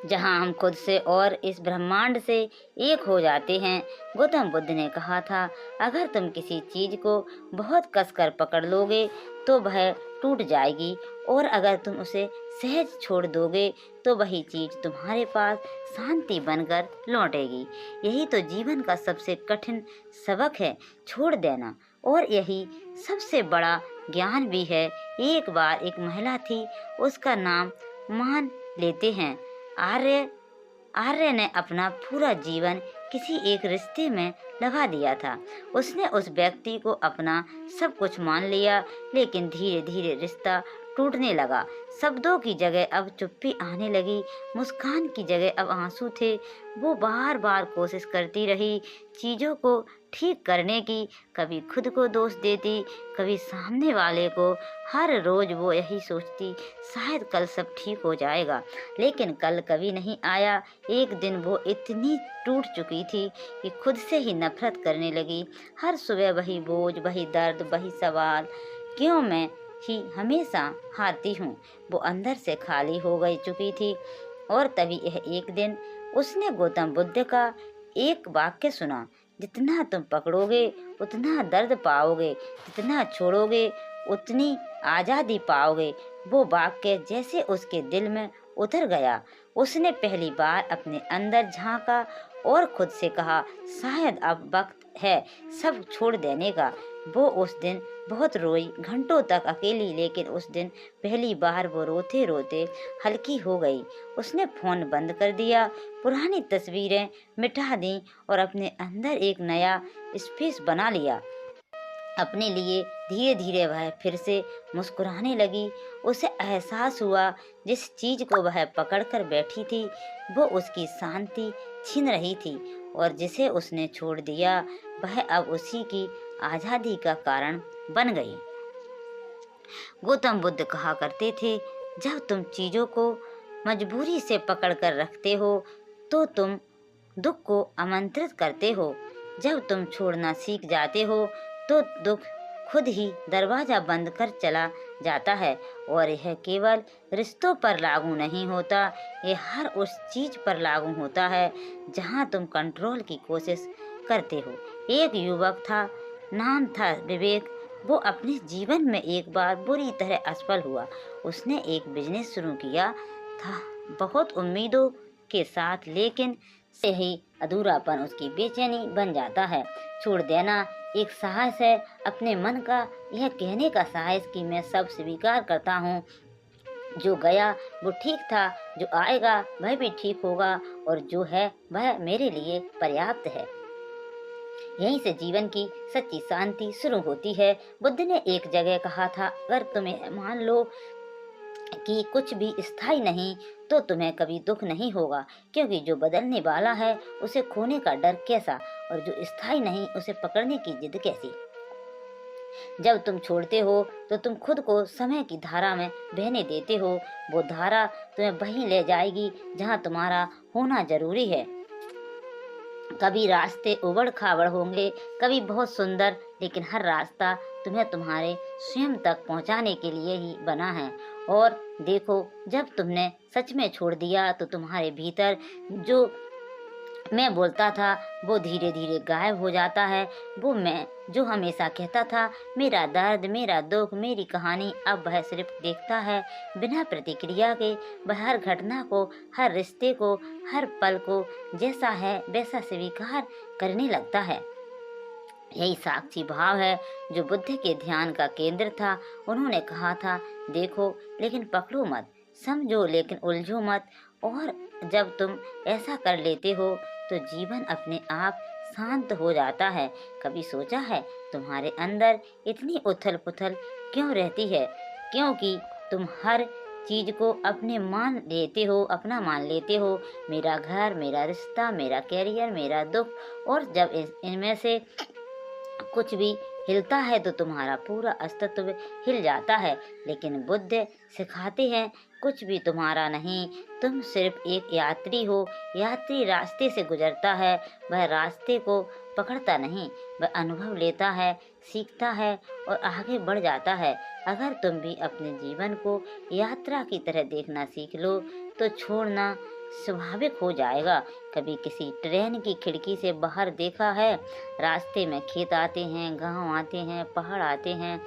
जहाँ हम खुद से और इस ब्रह्मांड से एक हो जाते हैं। गौतम बुद्ध ने कहा था, अगर तुम किसी चीज को बहुत कसकर पकड़ लोगे तो वह टूट जाएगी, और अगर तुम उसे सहज छोड़ दोगे तो वही चीज तुम्हारे पास शांति बनकर लौटेगी। यही तो जीवन का सबसे कठिन सबक है, छोड़ देना। और यही सबसे बड़ा ज्ञान भी है। एक बार एक महिला थी, उसका नाम मान लेते हैं आर्य। आर्य ने अपना पूरा जीवन किसी एक रिश्ते में लगा दिया था। उसने उस व्यक्ति को अपना सब कुछ मान लिया, लेकिन धीरे धीरे रिश्ता टूटने लगा। शब्दों की जगह अब चुप्पी आने लगी, मुस्कान की जगह अब आंसू थे। वो बार बार कोशिश करती रही चीज़ों को ठीक करने की, कभी खुद को दोष देती, कभी सामने वाले को। हर रोज वो यही सोचती, शायद कल सब ठीक हो जाएगा, लेकिन कल कभी नहीं आया। एक दिन वो इतनी टूट चुकी थी कि खुद से ही नफरत करने लगी। हर सुबह वही बोझ, वही दर्द, वही सवाल, क्यों मैं ही हमेशा हारती हूँ। वो अंदर से खाली हो गई चुकी थी। और तभी यह एक दिन उसने गौतम बुद्ध का एक वाक्य सुना, जितना तुम पकड़ोगे उतना दर्द पाओगे, जितना छोड़ोगे उतनी आज़ादी पाओगे। वो वाक्य जैसे उसके दिल में उतर गया। उसने पहली बार अपने अंदर झांका और खुद से कहा, शायद अब वक्त है सब छोड़ देने का। वो उस दिन बहुत रोई, घंटों तक अकेली, लेकिन उस दिन पहली बार वो रोते रोते हल्की हो गई। उसने फ़ोन बंद कर दिया, पुरानी तस्वीरें मिटा दी और अपने अंदर एक नया स्पेस बना लिया अपने लिए। धीरे धीरे वह फिर से मुस्कुराने लगी। उसे एहसास हुआ जिस चीज को वह पकड़कर बैठी थी वो उसकी शांति छीन रही थी, और जिसे उसने छोड़ दिया वह अब उसी की आजादी का कारण बन गई। गौतम बुद्ध कहा करते थे, जब तुम चीजों को मजबूरी से पकड़ कर रखते हो तो तुम दुख को आमंत्रित करते हो। जब तुम छोड़ना सीख जाते हो तो दुख खुद ही दरवाजा बंद कर चला जाता है। और यह केवल रिश्तों पर लागू नहीं होता, यह हर उस चीज पर लागू होता है जहां तुम कंट्रोल की कोशिश करते हो। एक युवक था, नाम था विवेक। वो अपने जीवन में एक बार बुरी तरह असफल हुआ। उसने एक बिजनेस शुरू किया था बहुत उम्मीदों के साथ, लेकिन से ही अधूरापन उसकी बेचैनी बन जाता है। छोड़ देना एक साहस है, अपने मन का यह कहने का साहस कि मैं सब स्वीकार करता हूँ। जो गया वो ठीक था, जो आएगा वह भी ठीक होगा, और जो है वह मेरे लिए पर्याप्त है। यहीं से जीवन की सच्ची शांति शुरू होती है। बुद्ध ने एक जगह कहा था, अगर तुम्हें मान लो कि कुछ भी स्थायी नहीं तो तुम्हें कभी दुख नहीं होगा, क्योंकि जो बदलने वाला है उसे खोने का डर कैसा, और जो स्थायी नहीं उसे पकड़ने की जिद कैसी। जब तुम छोड़ते हो तो तुम खुद को समय की धारा में बहने देते हो। वो धारा तुम्हें वहीं ले जाएगी जहां तुम्हारा होना जरूरी है। कभी रास्ते उबड़ खाबड़ होंगे, कभी बहुत सुंदर, लेकिन हर रास्ता तुम्हें तुम्हारे स्वयं तक पहुंचाने के लिए ही बना है। और देखो, जब तुमने सच में छोड़ दिया तो तुम्हारे भीतर जो मैं बोलता था वो धीरे धीरे गायब हो जाता है। वो मैं जो हमेशा कहता था, मेरा दर्द, मेरा दुख, मेरी कहानी, अब वह सिर्फ देखता है बिना प्रतिक्रिया के। वह हर घटना को, हर रिश्ते को, हर पल को जैसा है वैसा स्वीकार करने लगता है। यही साक्षी भाव है जो बुद्ध के ध्यान का केंद्र था। उन्होंने कहा था, देखो लेकिन पकड़ो मत, समझो लेकिन उलझो मत। और जब तुम ऐसा कर लेते हो तो जीवन अपने आप शांत हो जाता है। कभी सोचा है तुम्हारे अंदर इतनी उथल पुथल क्यों रहती है? क्योंकि तुम हर चीज को अपना मान लेते हो। मेरा घर, मेरा रिश्ता, मेरा कैरियर, मेरा दुख। और जब इनमें से कुछ भी हिलता है तो तुम्हारा पूरा अस्तित्व हिल जाता है। लेकिन बुद्ध सिखाते हैं, कुछ भी तुम्हारा नहीं, तुम सिर्फ एक यात्री हो। यात्री रास्ते से गुजरता है, वह रास्ते को पकड़ता नहीं, वह अनुभव लेता है, सीखता है और आगे बढ़ जाता है। अगर तुम भी अपने जीवन को यात्रा की तरह देखना सीख लो तो छोड़ना स्वाभाविक हो जाएगा। कभी किसी ट्रेन की खिड़की से बाहर देखा है? रास्ते में खेत आते हैं, गांव आते हैं, पहाड़ आते हैं,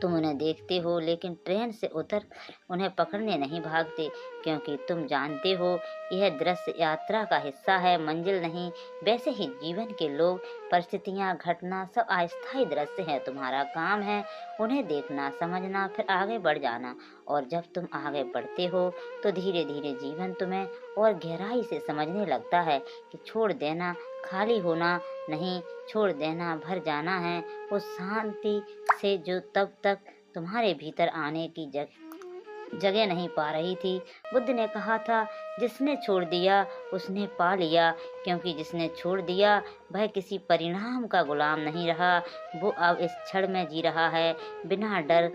तुम उन्हें देखते हो लेकिन ट्रेन से उतर उन्हें पकड़ने नहीं भागते, क्योंकि तुम जानते हो यह दृश्य यात्रा का हिस्सा है, मंजिल नहीं। वैसे ही जीवन के लोग, परिस्थितियां, घटना सब अस्थायी दृश्य है। तुम्हारा काम है उन्हें देखना, समझना, फिर आगे बढ़ जाना। और जब तुम आगे बढ़ते हो तो धीरे धीरे जीवन तुम्हें और गहराई से समझने लगता है कि छोड़ देना खाली होना नहीं, छोड़ देना भर जाना है उस शांति से जो तब तक तुम्हारे भीतर आने की जगह नहीं पा रही थी। बुद्ध ने कहा था, जिसने छोड़ दिया उसने पा लिया, क्योंकि जिसने छोड़ दिया वह किसी परिणाम का गुलाम नहीं रहा। वो अब इस क्षण में जी रहा है, बिना डर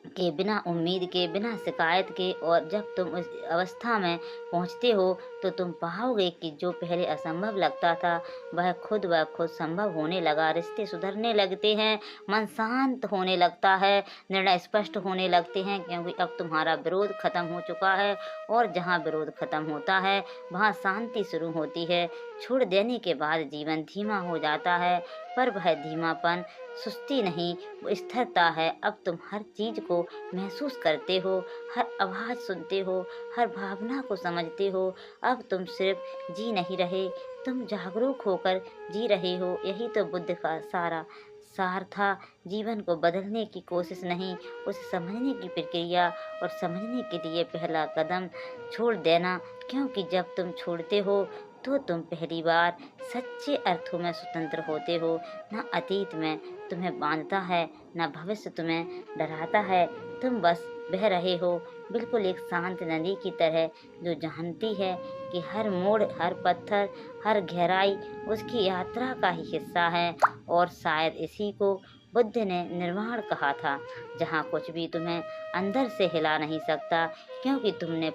के, बिना उम्मीद के, बिना शिकायत के। और जब तुम उस अवस्था में पहुंचते हो तो तुम पाओगे कि जो पहले असंभव लगता था वह खुद ब खुद संभव होने लगा। रिश्ते सुधरने लगते हैं, मन शांत होने लगता है, निर्णय स्पष्ट होने लगते हैं, क्योंकि अब तुम्हारा विरोध खत्म हो चुका है। और जहाँ विरोध खत्म होता है वहाँ शांति शुरू होती है। छोड़ देने के बाद जीवन धीमा हो जाता है, पर वह धीमापन सुस्ती नहीं, वो स्थिरता है। अब तुम हर चीज को महसूस करते हो, हर आवाज सुनते हो, हर भावना को समझते हो। अब तुम सिर्फ जी नहीं रहे, तुम जागरूक होकर जी रहे हो, यही तो बुद्ध का सारा सार था। जीवन को बदलने की कोशिश नहीं, उसे समझने की प्रक्रिया, और समझने के लिए पहला कदम छोड़ देना, क्योंकि जब तुम छोड़ते हो तो तुम पहली बार सच्चे अर्थों में स्वतंत्र होते हो। ना अतीत में तुम्हें बांधता है, ना भविष्य तुम्हें डराता है। तुम बस बह रहे हो, बिल्कुल एक शांत नदी की तरह, जो जानती है कि हर मोड़, हर पत्थर, हर गहराई उसकी यात्रा का ही हिस्सा है। और शायद इसी को बुद्ध ने निर्वाण कहा था, जहाँ कुछ भी तुम्हें अंदर से हिला नहीं सकता, क्योंकि तुमने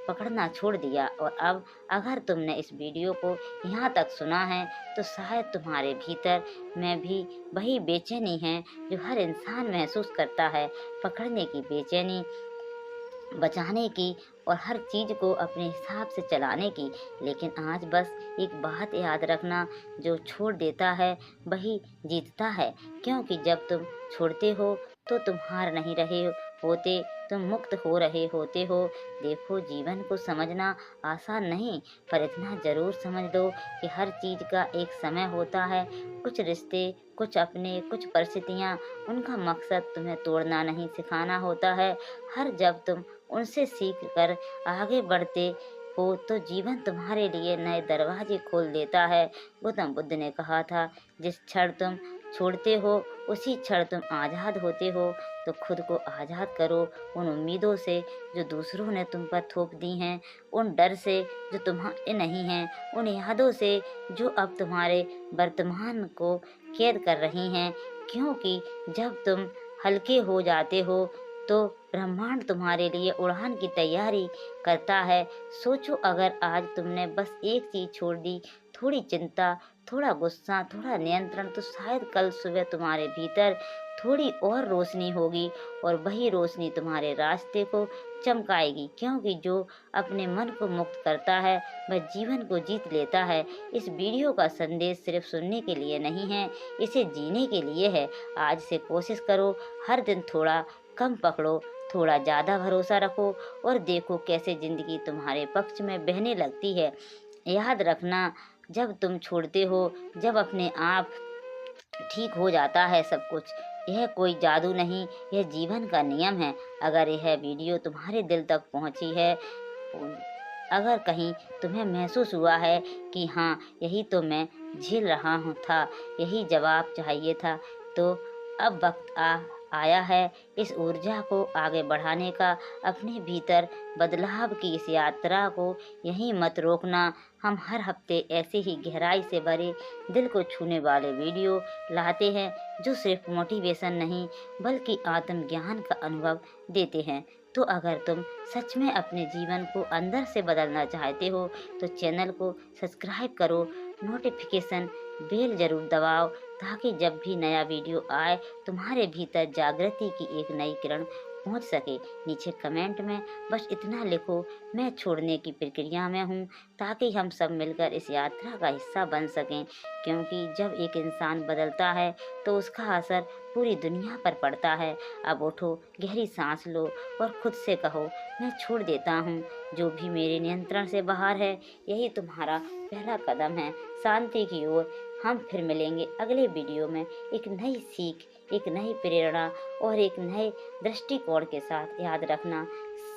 पकड़ना छोड़ दिया। और अब अगर तुमने इस वीडियो को यहाँ तक सुना है, तो शायद तुम्हारे भीतर में भी वही बेचैनी है जो हर इंसान महसूस करता है, पकड़ने की बेचैनी, बचाने की, और हर चीज को अपने हिसाब से चलाने की। लेकिन आज बस एक बात याद रखना, जो छोड़ देता है वही जीतता है, क्योंकि जब तुम छोड़ते हो तो तुम हार नहीं रहे होते, तुम मुक्त हो रहे होते हो। देखो, जीवन को समझना आसान नहीं, पर इतना जरूर समझ लो कि हर चीज का एक समय होता है। कुछ रिश्ते, कुछ अपने, कुछ परिस्थितियाँ, उनका मकसद तुम्हें तोड़ना नहीं, सिखाना होता है। हर जब तुम उनसे सीख कर आगे बढ़ते हो तो जीवन तुम्हारे लिए नए दरवाजे खोल देता है। गौतम बुद्ध ने कहा था, जिस क्षण तुम छोड़ते हो उसी क्षण तुम आज़ाद होते हो। तो खुद को आज़ाद करो उन उम्मीदों से जो दूसरों ने तुम पर थोप दी हैं, उन डर से जो तुम्हारे नहीं हैं, उन यादों से जो अब तुम्हारे वर्तमान को कैद कर रही हैं। क्योंकि जब तुम हल्के हो जाते हो तो ब्रह्मांड तुम्हारे लिए उड़ान की तैयारी करता है। सोचो, अगर आज तुमने बस एक चीज छोड़ दी, थोड़ी चिंता, थोड़ा गुस्सा, थोड़ा नियंत्रण, तो शायद कल सुबह तुम्हारे भीतर थोड़ी और रोशनी होगी, और वही रोशनी तुम्हारे रास्ते को चमकाएगी। क्योंकि जो अपने मन को मुक्त करता है वह जीवन को जीत लेता है। इस वीडियो का संदेश सिर्फ सुनने के लिए नहीं है, इसे जीने के लिए है। आज से कोशिश करो, हर दिन थोड़ा कम पकड़ो, थोड़ा ज़्यादा भरोसा रखो, और देखो कैसे ज़िंदगी तुम्हारे पक्ष में बहने लगती है। याद रखना, जब तुम छोड़ते हो, जब अपने आप ठीक हो जाता है सब कुछ। यह कोई जादू नहीं, यह जीवन का नियम है। अगर यह वीडियो तुम्हारे दिल तक पहुंची है, अगर कहीं तुम्हें महसूस हुआ है कि हाँ, यही तो मैं झेल रहा हूँ था, यही जवाब चाहिए था, तो अब वक्त आया है इस ऊर्जा को आगे बढ़ाने का। अपने भीतर बदलाव की इस यात्रा को यहीं मत रोकना। हम हर हफ्ते ऐसे ही गहराई से भरे, दिल को छूने वाले वीडियो लाते हैं, जो सिर्फ मोटिवेशन नहीं बल्कि आत्मज्ञान का अनुभव देते हैं। तो अगर तुम सच में अपने जीवन को अंदर से बदलना चाहते हो तो चैनल को सब्सक्राइब करो, नोटिफिकेशन बेल जरूर दबाओ, ताकि जब भी नया वीडियो आए तुम्हारे भीतर जागृति की एक नई किरण पहुंच सके। नीचे कमेंट में बस इतना लिखो, मैं छोड़ने की प्रक्रिया में हूँ, ताकि हम सब मिलकर इस यात्रा का हिस्सा बन सकें। क्योंकि जब एक इंसान बदलता है तो उसका असर पूरी दुनिया पर पड़ता है। अब उठो, गहरी सांस लो, और खुद से कहो, मैं छोड़ देता हूँ जो भी मेरे नियंत्रण से बाहर है। यही तुम्हारा पहला कदम है शांति की ओर। हम फिर मिलेंगे अगले वीडियो में एक नई सीख, एक नई प्रेरणा, और एक नए दृष्टिकोण के साथ। याद रखना,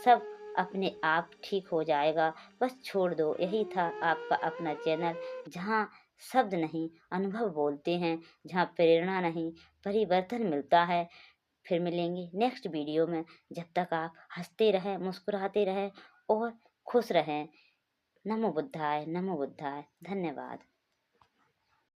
सब अपने आप ठीक हो जाएगा, बस छोड़ दो। यही था आपका अपना चैनल, जहाँ शब्द नहीं अनुभव बोलते हैं, जहाँ प्रेरणा नहीं परिवर्तन मिलता है। फिर मिलेंगे नेक्स्ट वीडियो में। जब तक आप हंसते रहें, मुस्कुराते रहें और खुश रहें। नमो बुद्धाय, नमो बुद्धाय। धन्यवाद।